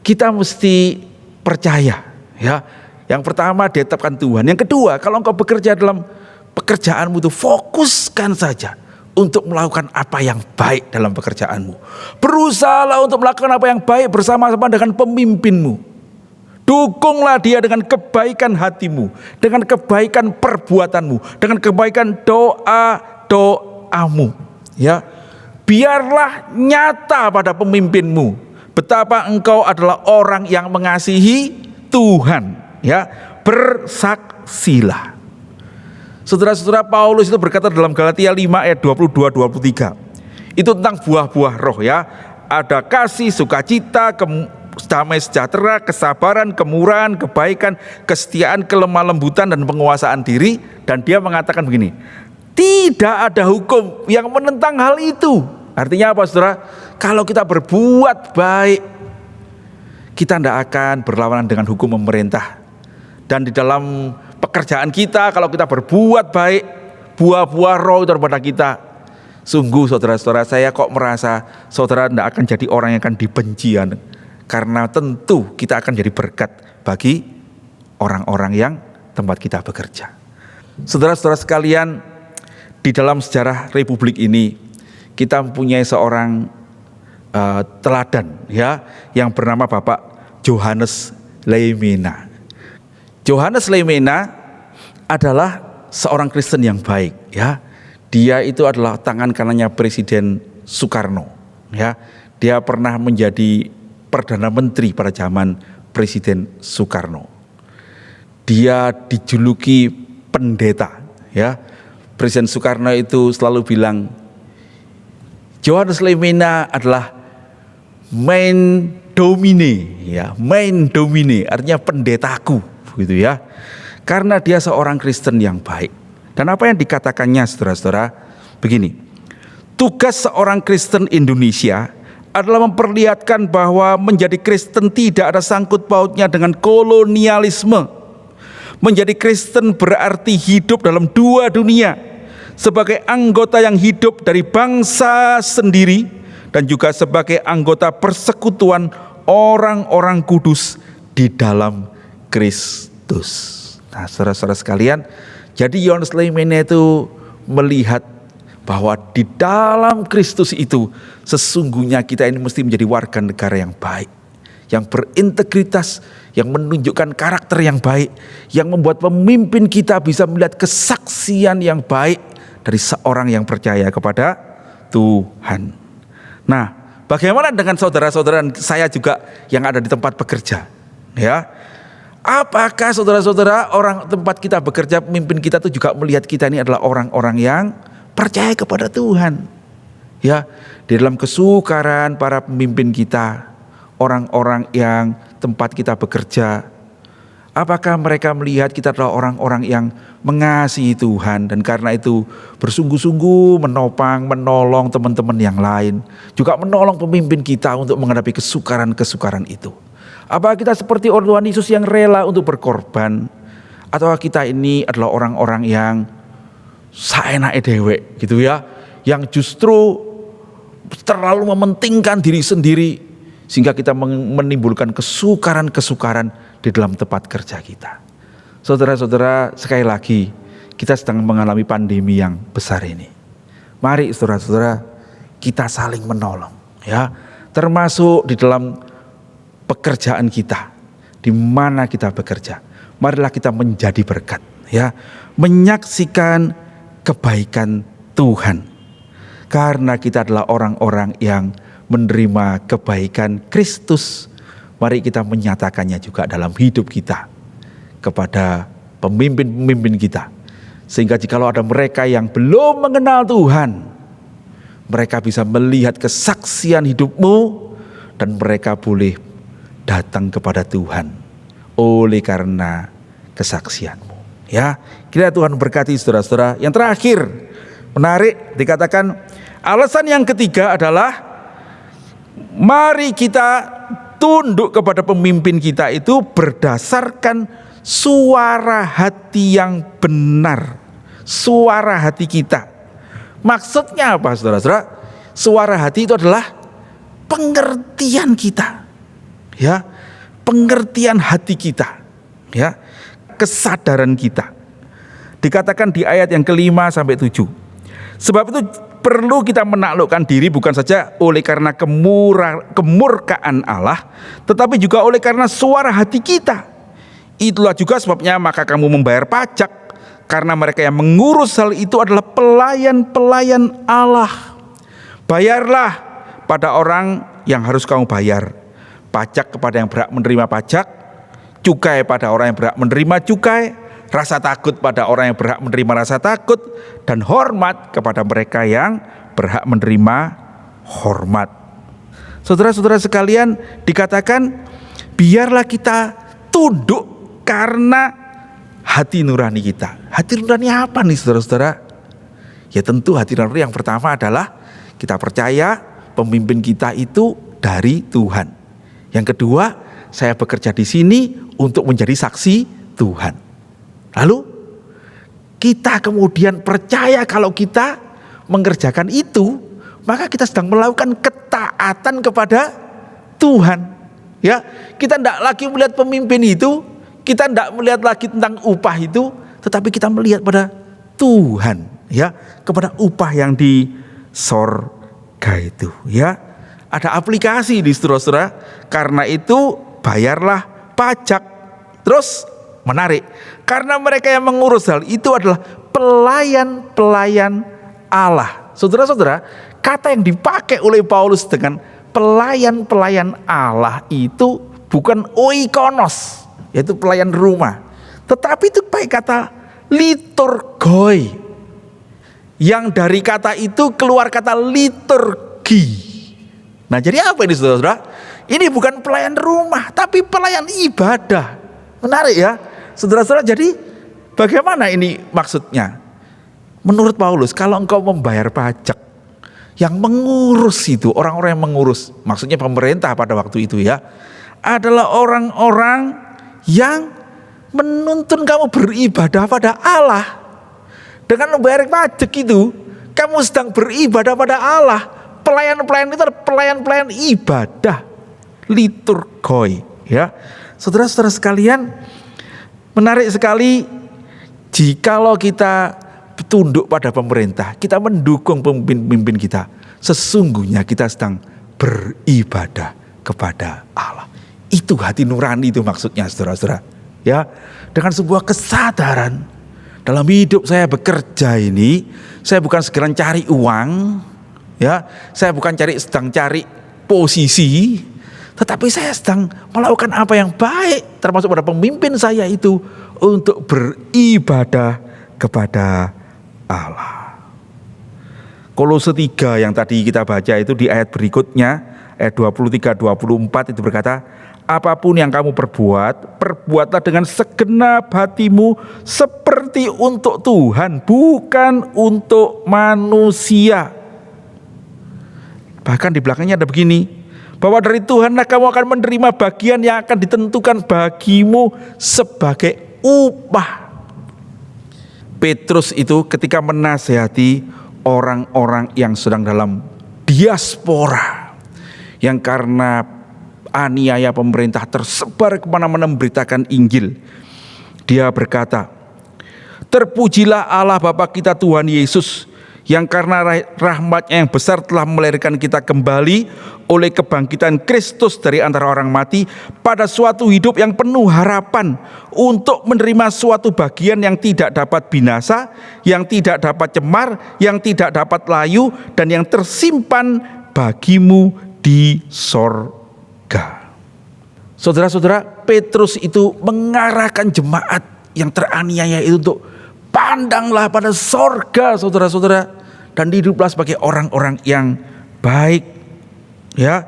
Kita mesti percaya, ya. Yang pertama ditetapkan Tuhan. Yang kedua, kalau engkau bekerja dalam pekerjaanmu itu fokuskan saja untuk melakukan apa yang baik dalam pekerjaanmu. Berusahalah untuk melakukan apa yang baik bersama-sama dengan pemimpinmu. Dukunglah dia dengan kebaikan hatimu, dengan kebaikan perbuatanmu, dengan kebaikan doa-doamu. Ya, biarlah nyata pada pemimpinmu betapa engkau adalah orang yang mengasihi Tuhan. Ya, bersaksilah. Saudara-saudara, Paulus itu berkata dalam Galatia 5 ayat 22-23. Itu tentang buah-buah roh, ya. Ada kasih, sukacita, damai sejahtera, kesabaran, kemurahan, kebaikan, kesetiaan, kelemah lembutan, dan penguasaan diri. Dan dia mengatakan begini, tidak ada hukum yang menentang hal itu. Artinya apa, saudara? Kalau kita berbuat baik, kita tidak akan berlawanan dengan hukum pemerintah. Dan di dalam pekerjaan kita, kalau kita berbuat baik, buah-buah roh itu kepada kita. Sungguh saudara-saudara, saya kok merasa saudara tidak akan jadi orang yang akan dibenci, karena tentu kita akan jadi berkat bagi orang-orang yang tempat kita bekerja. Saudara-saudara sekalian, di dalam sejarah Republik ini kita mempunyai seorang teladan, ya, yang bernama Bapak Johannes Leimena. Johannes Leimena adalah seorang Kristen yang baik, ya. Dia itu adalah tangan kanannya Presiden Soekarno, ya. Dia pernah menjadi Perdana Menteri pada zaman Presiden Soekarno. Dia dijuluki pendeta, ya. Presiden Soekarno itu selalu bilang, Johannes Leimena adalah main domine, ya, main domine, artinya pendetaku, gitu ya. Karena dia seorang Kristen yang baik. Dan apa yang dikatakannya, saudara-saudara, begini. Tugas seorang Kristen Indonesia adalah memperlihatkan bahwa menjadi Kristen tidak ada sangkut pautnya dengan kolonialisme. Menjadi Kristen berarti hidup dalam dua dunia, sebagai anggota yang hidup dari bangsa sendiri dan juga sebagai anggota persekutuan orang-orang kudus di dalam Kristus. Nah, saudara-saudara sekalian, Jadi Yohanes Lemene itu melihat bahwa di dalam Kristus itu sesungguhnya kita ini mesti menjadi warga negara yang baik, yang berintegritas, yang menunjukkan karakter yang baik, yang membuat pemimpin kita bisa melihat kesaksian yang baik dari seorang yang percaya kepada Tuhan. Nah, bagaimana dengan saudara-saudara saya juga yang ada di tempat bekerja? Ya, apakah saudara-saudara orang tempat kita bekerja, pemimpin kita itu juga melihat kita ini adalah orang-orang yang percaya kepada Tuhan? Ya, di dalam kesukaran para pemimpin kita, orang-orang yang tempat kita bekerja, apakah mereka melihat kita adalah orang-orang yang mengasihi Tuhan dan karena itu bersungguh-sungguh menopang, menolong teman-teman yang lain, juga menolong pemimpin kita untuk menghadapi kesukaran-kesukaran itu? Apakah kita seperti orang Tuhan Yesus yang rela untuk berkorban, atau kita ini adalah orang-orang yang saenake dewek gitu ya, yang justru terlalu mementingkan diri sendiri sehingga kita menimbulkan kesukaran-kesukaran di dalam tempat kerja kita? Saudara-saudara, sekali lagi kita sedang mengalami pandemi yang besar ini. Mari saudara-saudara kita saling menolong ya, termasuk di dalam pekerjaan kita, di mana kita bekerja. Marilah kita menjadi berkat ya, menyaksikan kebaikan Tuhan. Karena kita adalah orang-orang yang menerima kebaikan Kristus, mari kita menyatakannya juga dalam hidup kita kepada pemimpin-pemimpin kita. Sehingga jikalau ada mereka yang belum mengenal Tuhan, mereka bisa melihat kesaksian hidupmu dan mereka boleh datang kepada Tuhan oleh karena kesaksianmu. Ya, kiranya Tuhan berkati saudara-saudara. Yang terakhir, menarik dikatakan alasan yang ketiga adalah mari kita tunduk kepada pemimpin kita itu berdasarkan suara hati yang benar. Suara hati kita. Maksudnya apa saudara-saudara? Suara hati itu adalah pengertian kita. Ya, pengertian hati kita. Ya, kesadaran kita. Dikatakan di ayat yang ke-5 sampai 7. Sebab itu perlu kita menaklukkan diri bukan saja oleh karena kemurkaan Allah, tetapi juga oleh karena suara hati kita. Itulah juga sebabnya maka kamu membayar pajak, karena mereka yang mengurus hal itu adalah pelayan-pelayan Allah. Bayarlah pada orang yang harus kamu bayar, pajak kepada yang berhak menerima pajak, cukai pada orang yang berhak menerima cukai, rasa takut pada orang yang berhak menerima rasa takut, dan hormat kepada mereka yang berhak menerima hormat. Saudara-saudara sekalian, dikatakan biarlah kita tunduk karena hati nurani kita. Hati nurani apa nih saudara-saudara? Ya tentu hati nurani yang pertama adalah kita percaya pemimpin kita itu dari Tuhan. Yang kedua, saya bekerja di sini untuk menjadi saksi Tuhan. Lalu kita kemudian percaya kalau kita mengerjakan itu, maka kita sedang melakukan ketaatan kepada Tuhan. Ya, kita tidak lagi melihat pemimpin itu, kita tidak melihat lagi tentang upah itu, tetapi kita melihat pada Tuhan, ya, kepada upah yang di sorga itu. Ya, ada aplikasi di saudara-saudara. Karena itu bayarlah pajak. Terus menarik, karena mereka yang mengurus hal itu adalah pelayan-pelayan Allah. Saudara-saudara, kata yang dipakai oleh Paulus dengan pelayan-pelayan Allah itu bukan oikonos, yaitu pelayan rumah, tetapi itu pakai kata liturgoi, yang dari kata itu keluar kata liturgi. Nah, jadi apa ini saudara-saudara? Ini bukan pelayan rumah, tapi pelayan ibadah. Menarik ya, saudara-saudara. Jadi bagaimana ini maksudnya? Menurut Paulus, kalau engkau membayar pajak, yang mengurus itu, orang-orang yang mengurus, maksudnya pemerintah pada waktu itu ya, adalah orang-orang yang menuntun kamu beribadah pada Allah. Dengan membayar pajak itu, kamu sedang beribadah pada Allah. Pelayan-pelayan itu adalah pelayan-pelayan ibadah, liturgoi ya. Saudara-saudara sekalian, menarik sekali. Jikalau kita tunduk pada pemerintah, kita mendukung pemimpin kita, sesungguhnya kita sedang beribadah kepada Allah. Itu hati nurani itu maksudnya, saudara-saudara. Ya, dengan sebuah kesadaran dalam hidup saya bekerja ini, saya bukan segera cari uang, ya, saya bukan sedang cari posisi, tetapi saya sedang melakukan apa yang baik, termasuk pada pemimpin saya itu, untuk beribadah kepada Allah. Kolose 3 yang tadi kita baca itu di ayat berikutnya, ayat 23-24 itu berkata, apapun yang kamu perbuat, perbuatlah dengan segenap hatimu seperti untuk Tuhan, bukan untuk manusia. Bahkan di belakangnya ada begini, bahwa dari Tuhanlah kamu akan menerima bagian yang akan ditentukan bagimu sebagai upah. Petrus itu ketika menasihati orang-orang yang sedang dalam diaspora, yang karena aniaya pemerintah tersebar kemana-mana memberitakan Injil, dia berkata, terpujilah Allah Bapa kita Tuhan Yesus, yang karena rahmat-Nya yang besar telah melahirkan kita kembali oleh kebangkitan Kristus dari antara orang mati pada suatu hidup yang penuh harapan, untuk menerima suatu bagian yang tidak dapat binasa, yang tidak dapat cemar, yang tidak dapat layu, dan yang tersimpan bagimu di sorga. Saudara-saudara, Petrus itu mengarahkan jemaat yang teraniaya itu untuk pandanglah pada sorga, saudara-saudara, dan hiduplah sebagai orang-orang yang baik. Ya,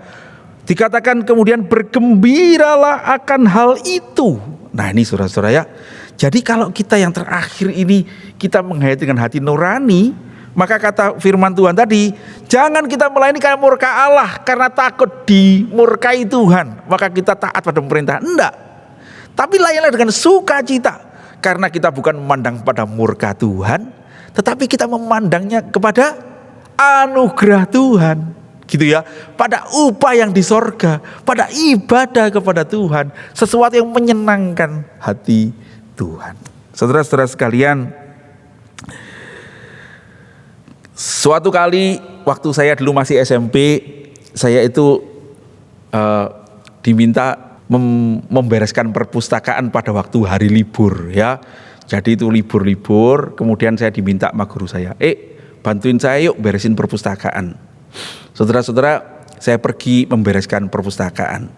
dikatakan kemudian bergembiralah akan hal itu. Nah ini saudara-saudara ya. Jadi kalau kita yang terakhir ini kita menghayati dengan hati nurani, maka kata firman Tuhan tadi, jangan kita melayani karena murka Allah, karena takut dimurkai Tuhan, maka kita taat pada pemerintah. Enggak. Tapi layanilah dengan sukacita, karena kita bukan memandang pada murka Tuhan, tetapi kita memandangnya kepada anugerah Tuhan, gitu ya, pada upah yang di sorga, pada ibadah kepada Tuhan, sesuatu yang menyenangkan hati Tuhan. Saudara-saudara sekalian, suatu kali waktu saya dulu masih SMP, saya itu diminta membereskan perpustakaan pada waktu hari libur, ya. Jadi itu libur-libur, kemudian saya diminta sama guru saya, bantuin saya yuk beresin perpustakaan. Saudara-saudara, saya pergi membereskan perpustakaan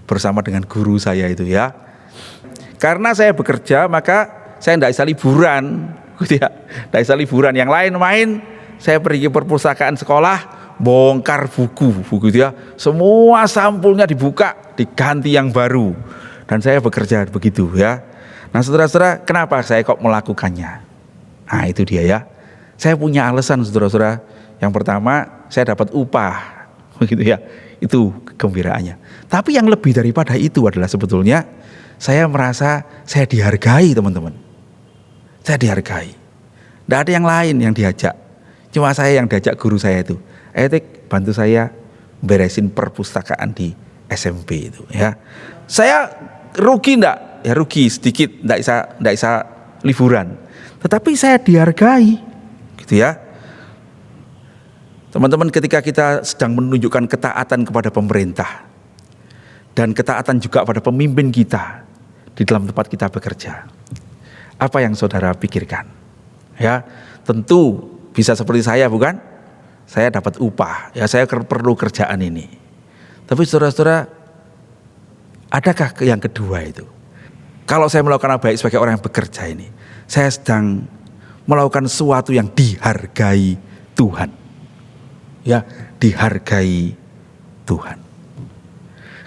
bersama dengan guru saya itu, ya. Karena saya bekerja, maka saya tidak bisa liburan, gitu ya. Tidak bisa liburan. Yang lain main, saya pergi ke perpustakaan sekolah, bongkar buku itu ya, semua sampulnya dibuka, diganti yang baru, dan saya bekerja begitu ya. Nah saudara-saudara, kenapa saya kok melakukannya? Nah itu dia ya, saya punya alasan saudara-saudara. Yang pertama, saya dapat upah, begitu ya, itu kegembiraannya. Tapi yang lebih daripada itu adalah sebetulnya saya merasa saya dihargai, teman-teman. Saya dihargai, tidak ada yang lain yang diajak, cuma saya yang diajak guru saya itu. Bantu saya beresin perpustakaan di SMP itu ya. Saya rugi enggak? Ya rugi sedikit, enggak bisa liburan. Tetapi saya dihargai, gitu ya. Teman-teman, ketika kita sedang menunjukkan ketaatan kepada pemerintah dan ketaatan juga pada pemimpin kita di dalam tempat kita bekerja, apa yang saudara pikirkan? Ya, tentu bisa seperti saya, bukan? Saya dapat upah, ya saya perlu kerjaan ini. Tapi saudara-saudara, adakah yang kedua itu? Kalau saya melakukan apa baik sebagai orang yang bekerja ini, saya sedang melakukan sesuatu yang dihargai Tuhan. Ya, dihargai Tuhan.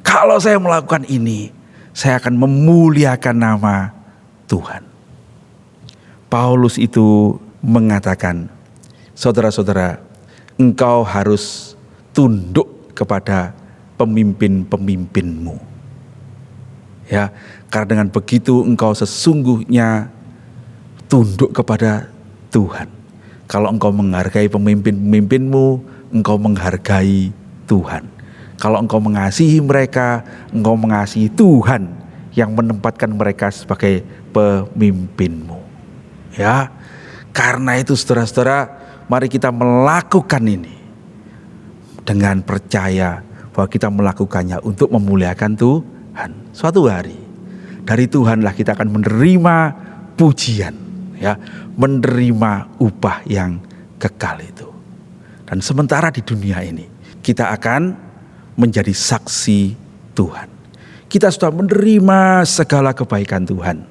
Kalau saya melakukan ini, saya akan memuliakan nama Tuhan. Paulus itu mengatakan, saudara-saudara, engkau harus tunduk kepada pemimpin-pemimpinmu. Ya, karena dengan begitu engkau sesungguhnya tunduk kepada Tuhan. Kalau engkau menghargai pemimpin-pemimpinmu, engkau menghargai Tuhan. Kalau engkau mengasihi mereka, engkau mengasihi Tuhan yang menempatkan mereka sebagai pemimpinmu. Ya, karena itu saudara-saudara, mari kita melakukan ini dengan percaya bahwa kita melakukannya untuk memuliakan Tuhan. Suatu hari dari Tuhanlah kita akan menerima pujian, ya, menerima upah yang kekal itu. Dan sementara di dunia ini kita akan menjadi saksi Tuhan. Kita sudah menerima segala kebaikan Tuhan.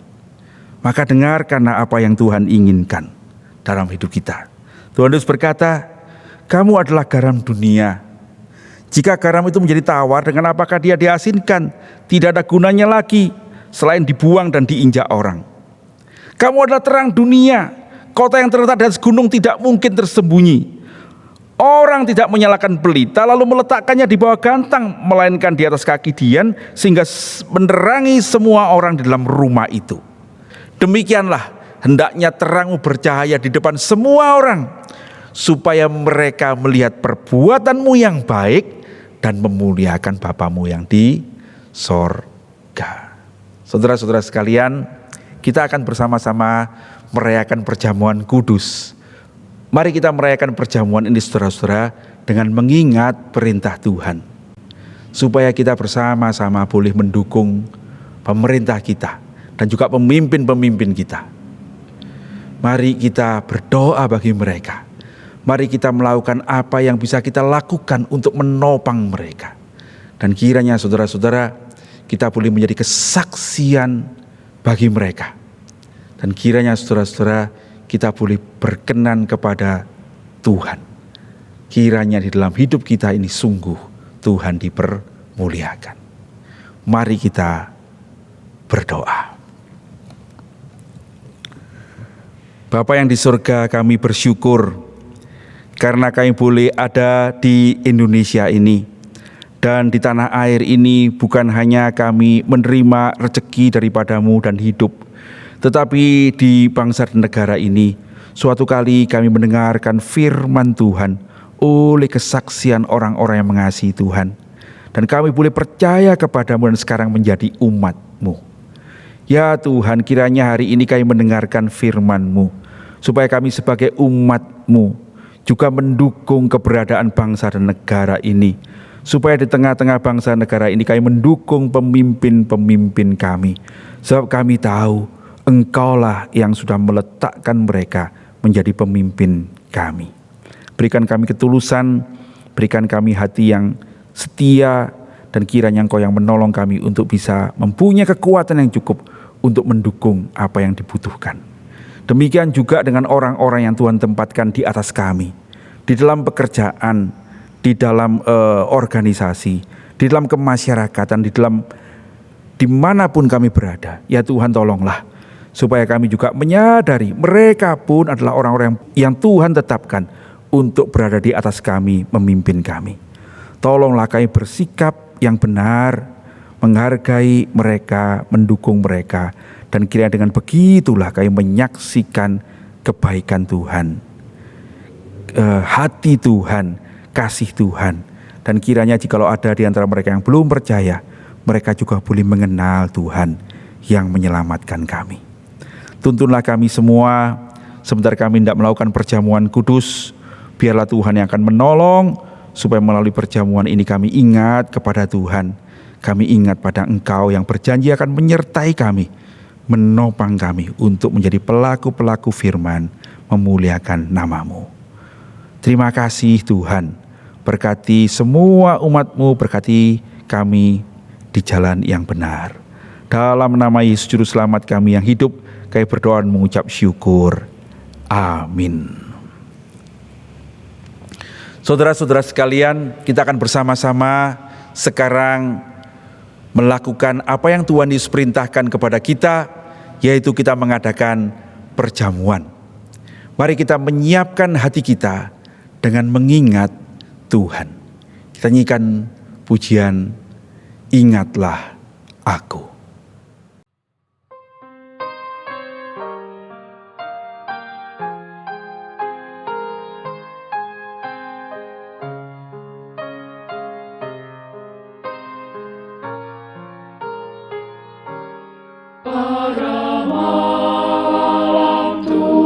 Maka dengarkanlah apa yang Tuhan inginkan dalam hidup kita. Tuhan Yesus berkata, kamu adalah garam dunia. Jika garam itu menjadi tawar, dengan apakah dia diasinkan? Tidak ada gunanya lagi selain dibuang dan diinjak orang. Kamu adalah terang dunia. Kota yang terletak di atas gunung tidak mungkin tersembunyi. Orang tidak menyalakan pelita lalu meletakkannya di bawah gantang, melainkan di atas kaki dian, sehingga menerangi semua orang di dalam rumah itu. Demikianlah hendaknya terangmu bercahaya di depan semua orang, supaya mereka melihat perbuatanmu yang baik dan memuliakan Bapamu yang di sorga. Saudara-saudara sekalian, kita akan bersama-sama merayakan perjamuan kudus. Mari kita merayakan perjamuan ini saudara-saudara dengan mengingat perintah Tuhan, supaya kita bersama-sama boleh mendukung pemerintah kita dan juga pemimpin-pemimpin kita. Mari kita berdoa bagi mereka. Mari kita melakukan apa yang bisa kita lakukan untuk menopang mereka. Dan kiranya saudara-saudara kita boleh menjadi kesaksian bagi mereka. Dan kiranya saudara-saudara kita boleh berkenan kepada Tuhan. Kiranya di dalam hidup kita ini sungguh Tuhan dipermuliakan. Mari kita berdoa. Bapa yang di surga, kami bersyukur karena kami boleh ada di Indonesia ini. Dan di tanah air ini bukan hanya kami menerima rezeki daripadamu dan hidup, tetapi di bangsa dan negara ini suatu kali kami mendengarkan firman Tuhan oleh kesaksian orang-orang yang mengasihi Tuhan. Dan kami boleh percaya kepadamu dan sekarang menjadi umat-Mu. Ya Tuhan, kiranya hari ini kami mendengarkan firman-Mu, supaya kami sebagai umat-Mu juga mendukung keberadaan bangsa dan negara ini. Supaya di tengah-tengah bangsa negara ini kami mendukung pemimpin-pemimpin kami. Sebab kami tahu Engkaulah yang sudah meletakkan mereka menjadi pemimpin kami. Berikan kami ketulusan, berikan kami hati yang setia, dan kiranya Engkau yang menolong kami untuk bisa mempunyai kekuatan yang cukup untuk mendukung apa yang dibutuhkan. Demikian juga dengan orang-orang yang Tuhan tempatkan di atas kami, di dalam pekerjaan, di dalam organisasi, di dalam kemasyarakatan, di dalam dimanapun kami berada. Ya Tuhan, tolonglah supaya kami juga menyadari mereka pun adalah orang-orang yang Tuhan tetapkan untuk berada di atas kami, memimpin kami. Tolonglah kami bersikap yang benar, menghargai mereka, mendukung mereka, dan kiranya dengan begitulah kami menyaksikan kebaikan Tuhan, hati Tuhan, kasih Tuhan. Dan kiranya jikalau ada di antara mereka yang belum percaya, mereka juga boleh mengenal Tuhan yang menyelamatkan kami. Tuntunlah kami semua, sebentar kami tidak melakukan perjamuan kudus, biarlah Tuhan yang akan menolong, supaya melalui perjamuan ini kami ingat kepada Tuhan. Kami ingat pada Engkau yang berjanji akan menyertai kami, menopang kami untuk menjadi pelaku-pelaku firman, memuliakan nama-Mu. Terima kasih Tuhan, berkati semua umat-Mu, berkati kami di jalan yang benar. Dalam nama Yesus Juru Selamat kami yang hidup, kami berdoa dan mengucap syukur. Amin. Saudara-saudara sekalian, kita akan bersama-sama sekarang melakukan apa yang Tuhan Yesus perintahkan kepada kita, yaitu kita mengadakan perjamuan. Mari kita menyiapkan hati kita dengan mengingat Tuhan. Kita nyanyikan pujian Ingatlah Aku. Pada malam Tuhan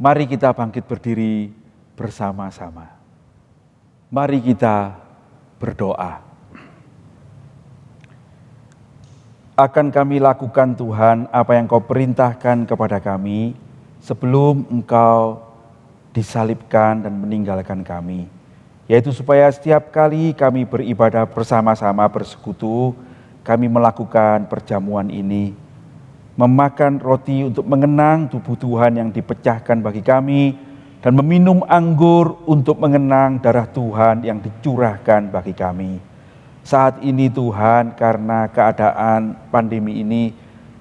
Mari kita bangkit berdiri bersama-sama. Mari kita berdoa. Akan kami lakukan Tuhan apa yang Kau perintahkan kepada kami sebelum Engkau disalibkan dan meninggalkan kami. Yaitu supaya setiap kali kami beribadah bersama-sama bersekutu, kami melakukan perjamuan ini, memakan roti untuk mengenang tubuh Tuhan yang dipecahkan bagi kami, dan meminum anggur untuk mengenang darah Tuhan yang dicurahkan bagi kami. Saat ini Tuhan, karena keadaan pandemi ini,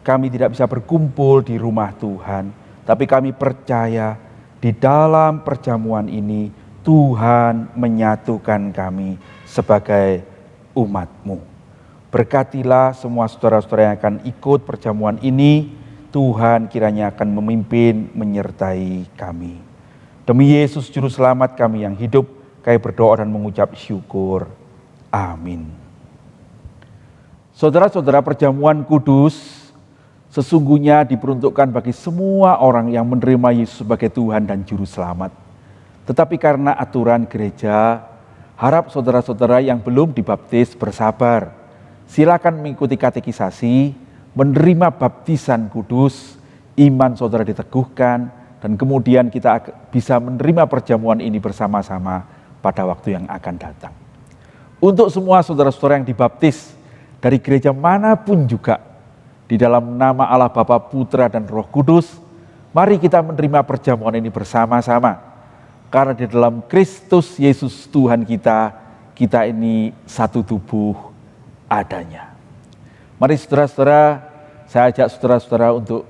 kami tidak bisa berkumpul di rumah Tuhan. Tapi kami percaya di dalam perjamuan ini, Tuhan menyatukan kami sebagai umat-Mu. Berkatilah semua saudara-saudara yang akan ikut perjamuan ini, Tuhan kiranya akan memimpin, menyertai kami. Demi Yesus Juru Selamat kami yang hidup, kami berdoa dan mengucap syukur. Amin. Saudara-saudara, perjamuan kudus sesungguhnya diperuntukkan bagi semua orang yang menerima Yesus sebagai Tuhan dan Juru Selamat. Tetapi karena aturan gereja, harap saudara-saudara yang belum dibaptis bersabar. Silakan mengikuti katekisasi, menerima baptisan kudus, iman saudara diteguhkan, dan kemudian kita bisa menerima perjamuan ini bersama-sama pada waktu yang akan datang. Untuk semua saudara-saudara yang dibaptis dari gereja manapun juga, di dalam nama Allah Bapa, Putra, dan Roh Kudus, mari kita menerima perjamuan ini bersama-sama. Karena di dalam Kristus Yesus Tuhan kita ini satu tubuh adanya. Mari saudara-saudara, saya ajak saudara-saudara untuk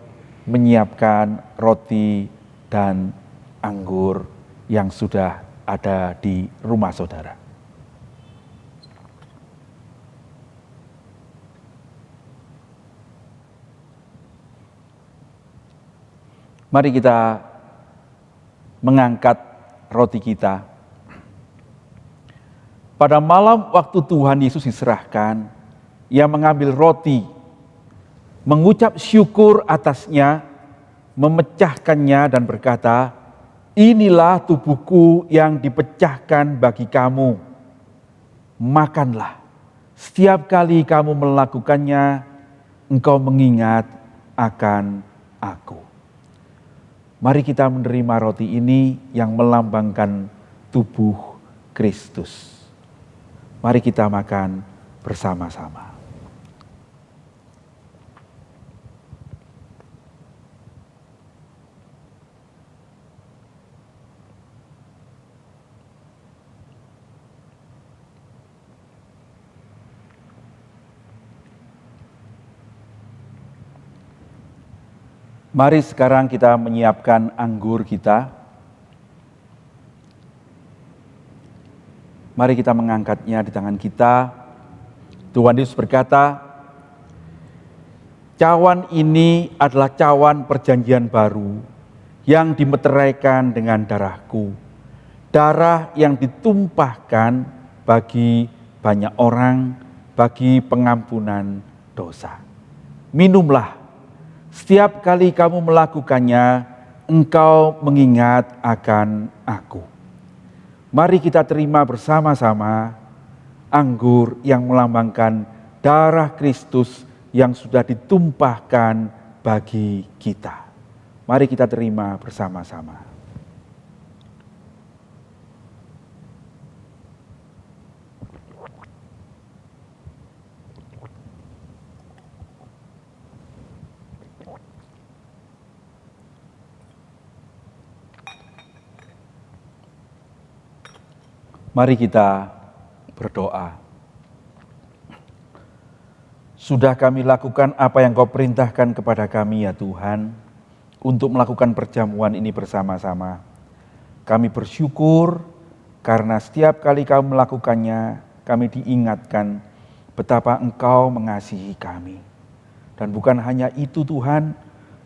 menyiapkan roti dan anggur yang sudah ada di rumah saudara. Mari kita mengangkat roti kita. Pada malam waktu Tuhan Yesus diserahkan, Ia mengambil roti, mengucap syukur atasnya, memecahkannya dan berkata, "Inilah tubuhku yang dipecahkan bagi kamu. Makanlah. Setiap kali kamu melakukannya, engkau mengingat akan aku." Mari kita menerima roti ini yang melambangkan tubuh Kristus. Mari kita makan bersama-sama. Mari sekarang kita menyiapkan anggur kita. Mari kita mengangkatnya di tangan kita. Tuhan Yesus berkata, "Cawan ini adalah cawan perjanjian baru yang dimeteraikan dengan darahku. Darah yang ditumpahkan bagi banyak orang, bagi pengampunan dosa. Minumlah. Setiap kali kamu melakukannya, engkau mengingat akan aku." Mari kita terima bersama-sama anggur yang melambangkan darah Kristus yang sudah ditumpahkan bagi kita. Mari kita terima bersama-sama. Mari kita berdoa. Sudah kami lakukan apa yang Kau perintahkan kepada kami ya Tuhan, untuk melakukan perjamuan ini bersama-sama. Kami bersyukur karena setiap kali kami melakukannya, kami diingatkan betapa Engkau mengasihi kami. Dan bukan hanya itu Tuhan,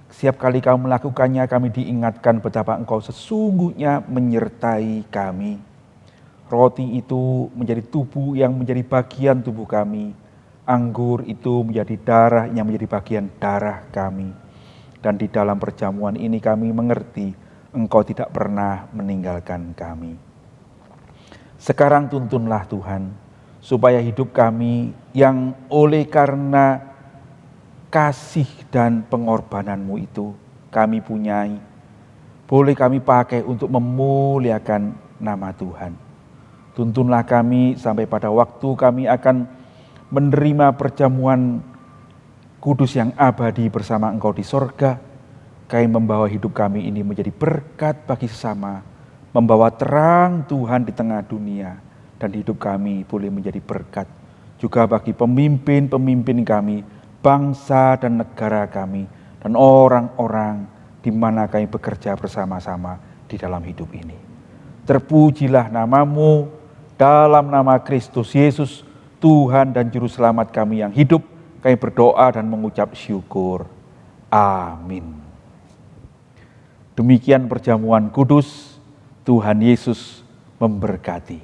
setiap kali kami melakukannya, kami diingatkan betapa Engkau sesungguhnya menyertai kami. Roti itu menjadi tubuh yang menjadi bagian tubuh kami. Anggur itu menjadi darah yang menjadi bagian darah kami. Dan di dalam perjamuan ini kami mengerti Engkau tidak pernah meninggalkan kami. Sekarang tuntunlah Tuhan, supaya hidup kami yang oleh karena kasih dan pengorbanan-Mu itu kami punyai, boleh kami pakai untuk memuliakan nama Tuhan. Tuntunlah kami sampai pada waktu kami akan menerima perjamuan kudus yang abadi bersama Engkau di sorga. Kami membawa hidup kami ini menjadi berkat bagi sesama, membawa terang Tuhan di tengah dunia, dan hidup kami boleh menjadi berkat juga bagi pemimpin-pemimpin kami, bangsa dan negara kami, dan orang-orang di mana kami bekerja bersama-sama di dalam hidup ini. Terpujilah nama-Mu. Dalam nama Kristus Yesus, Tuhan dan Juru Selamat kami yang hidup, kami berdoa dan mengucap syukur. Amin. Demikian perjamuan kudus, Tuhan Yesus memberkati.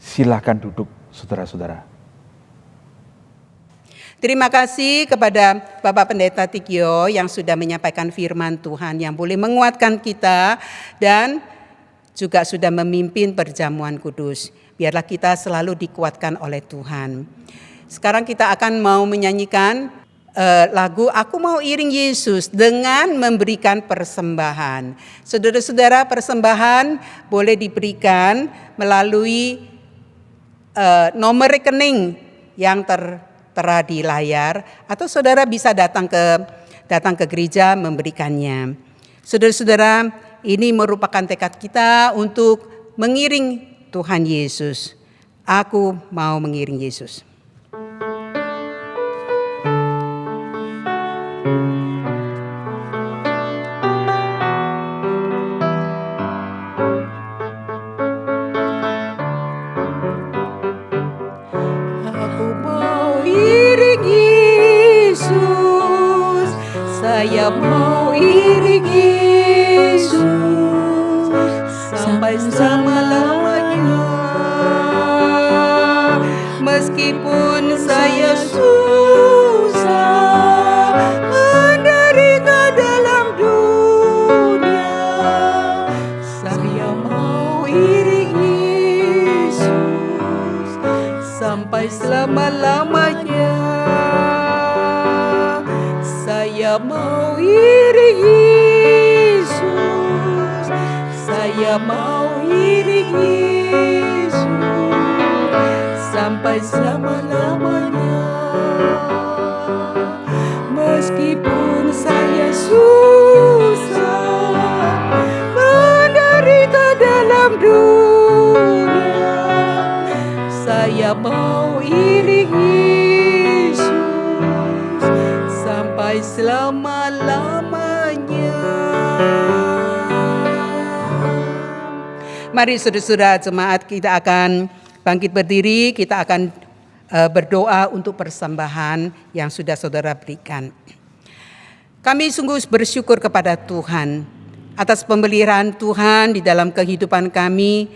Silakan duduk, saudara-saudara. Terima kasih kepada Bapak Pendeta Tikio yang sudah menyampaikan firman Tuhan yang boleh menguatkan kita dan juga sudah memimpin perjamuan kudus. Biarlah kita selalu dikuatkan oleh Tuhan. Sekarang kita akan mau menyanyikan lagu Aku Mau Iring Yesus dengan memberikan persembahan. Saudara-saudara, persembahan boleh diberikan melalui nomor rekening yang tertera di layar, atau saudara bisa datang ke gereja memberikannya. Saudara-saudara, ini merupakan tekad kita untuk mengiring Tuhan Yesus. Aku mau mengiring Yesus. Saya mau iring Yesus sampai selama-lamanya. Meskipun saya susah menderita dalam dunia, saya mau iring Yesus sampai selama-lamanya. Saya mau iring Yesus, saya mau iring Yesus sampai selama-lamanya. Meskipun saya susah menderita dalam dunia, saya mau iring Yesus sampai selama-lamanya. Mari saudara-saudara jemaat, kita akan bangkit berdiri, kita akan berdoa untuk persembahan yang sudah saudara berikan. Kami sungguh bersyukur kepada Tuhan atas pemeliharaan Tuhan di dalam kehidupan kami,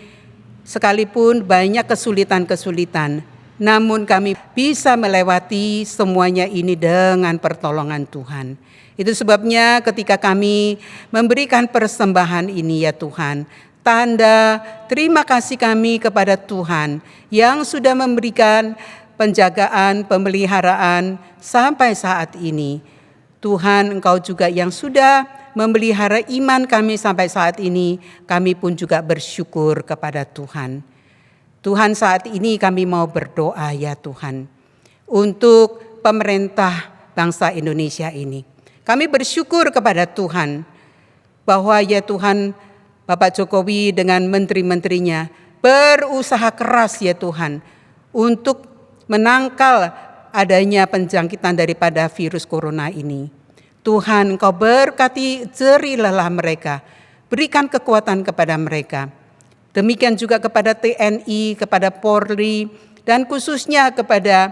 sekalipun banyak kesulitan-kesulitan, namun kami bisa melewati semuanya ini dengan pertolongan Tuhan. Itu sebabnya ketika kami memberikan persembahan ini ya Tuhan, tanda terima kasih kami kepada Tuhan yang sudah memberikan penjagaan, pemeliharaan sampai saat ini. Tuhan, Engkau juga yang sudah memelihara iman kami sampai saat ini, kami pun juga bersyukur kepada Tuhan. Tuhan, saat ini kami mau berdoa ya Tuhan, untuk pemerintah bangsa Indonesia ini. Kami bersyukur kepada Tuhan bahwa ya Tuhan, Bapak Jokowi dengan menteri-menterinya berusaha keras ya Tuhan untuk menangkal adanya penjangkitan daripada virus corona ini. Tuhan, Engkau berkati jeri lelah mereka, berikan kekuatan kepada mereka. Demikian juga kepada TNI, kepada Polri, dan khususnya kepada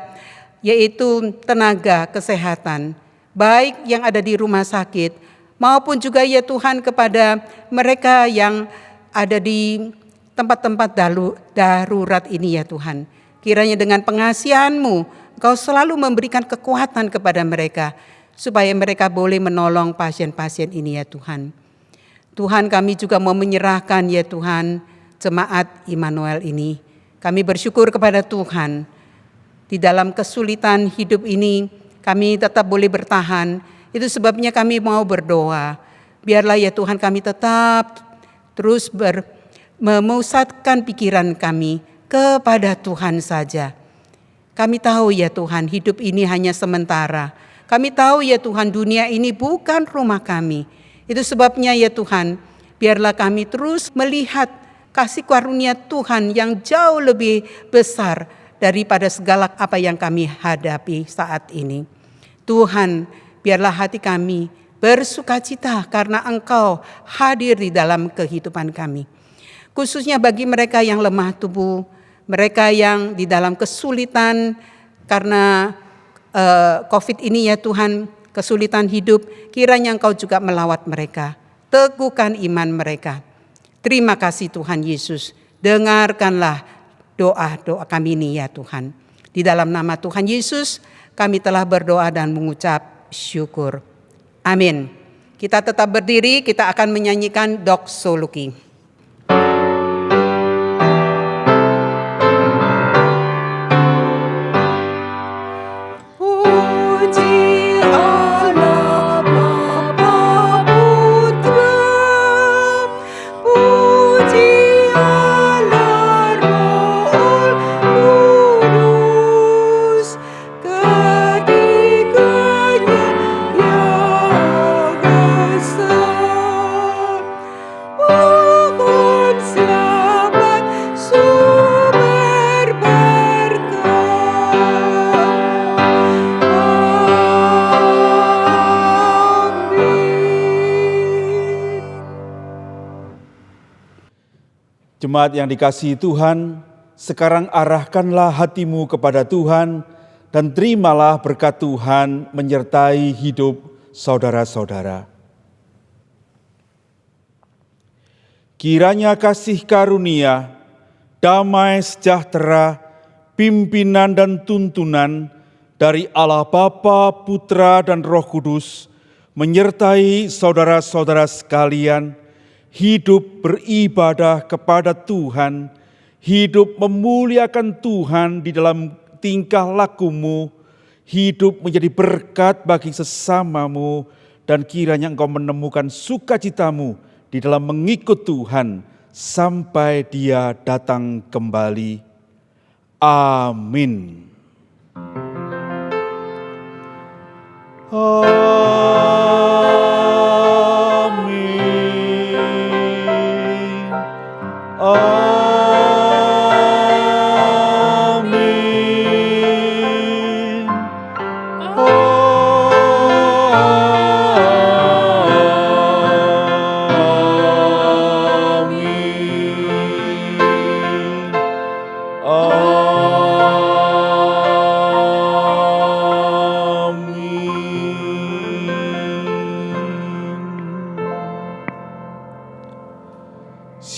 yaitu tenaga kesehatan, baik yang ada di rumah sakit, maupun juga ya Tuhan kepada mereka yang ada di tempat-tempat darurat ini ya Tuhan. Kiranya dengan pengasihan-Mu, Engkau selalu memberikan kekuatan kepada mereka, supaya mereka boleh menolong pasien-pasien ini ya Tuhan. Tuhan, kami juga mau menyerahkan ya Tuhan, jemaat Immanuel ini. Kami bersyukur kepada Tuhan, di dalam kesulitan hidup ini, kami tetap boleh bertahan. Itu sebabnya kami mau berdoa. Biarlah ya Tuhan kami tetap terus memusatkan pikiran kami kepada Tuhan saja. Kami tahu ya Tuhan, hidup ini hanya sementara. Kami tahu ya Tuhan, dunia ini bukan rumah kami. Itu sebabnya ya Tuhan, biarlah kami terus melihat kasih karunia Tuhan yang jauh lebih besar daripada segala apa yang kami hadapi saat ini. Tuhan, biarlah hati kami bersukacita karena Engkau hadir di dalam kehidupan kami. Khususnya bagi mereka yang lemah tubuh, mereka yang di dalam kesulitan karena COVID ini ya Tuhan, kesulitan hidup, kiranya Engkau juga melawat mereka, teguhkan iman mereka. Terima kasih Tuhan Yesus, dengarkanlah doa-doa kami ini ya Tuhan. Di dalam nama Tuhan Yesus, kami telah berdoa dan mengucap syukur. Amin. Kita tetap berdiri, kita akan menyanyikan doksologi. Jemaat yang dikasihi Tuhan, sekarang arahkanlah hatimu kepada Tuhan dan terimalah berkat Tuhan menyertai hidup saudara-saudara. Kiranya kasih karunia, damai sejahtera, pimpinan dan tuntunan dari Allah Bapa, Putra, dan Roh Kudus menyertai saudara-saudara sekalian, hidup beribadah kepada Tuhan, hidup memuliakan Tuhan di dalam tingkah lakumu, hidup menjadi berkat bagi sesamamu, dan kiranya engkau menemukan sukacitamu di dalam mengikut Tuhan sampai Dia datang kembali. Amin. Amin.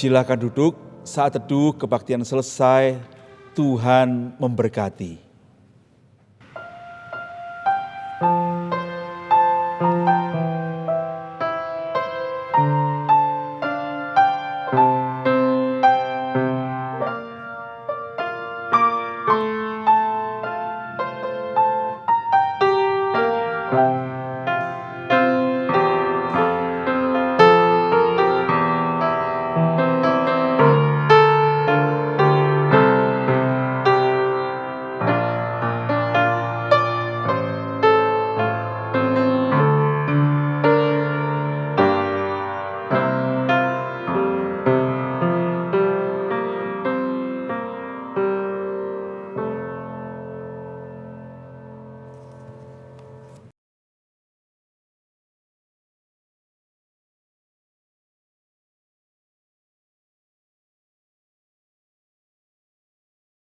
Silakan duduk, saat teduh kebaktian selesai, Tuhan memberkati.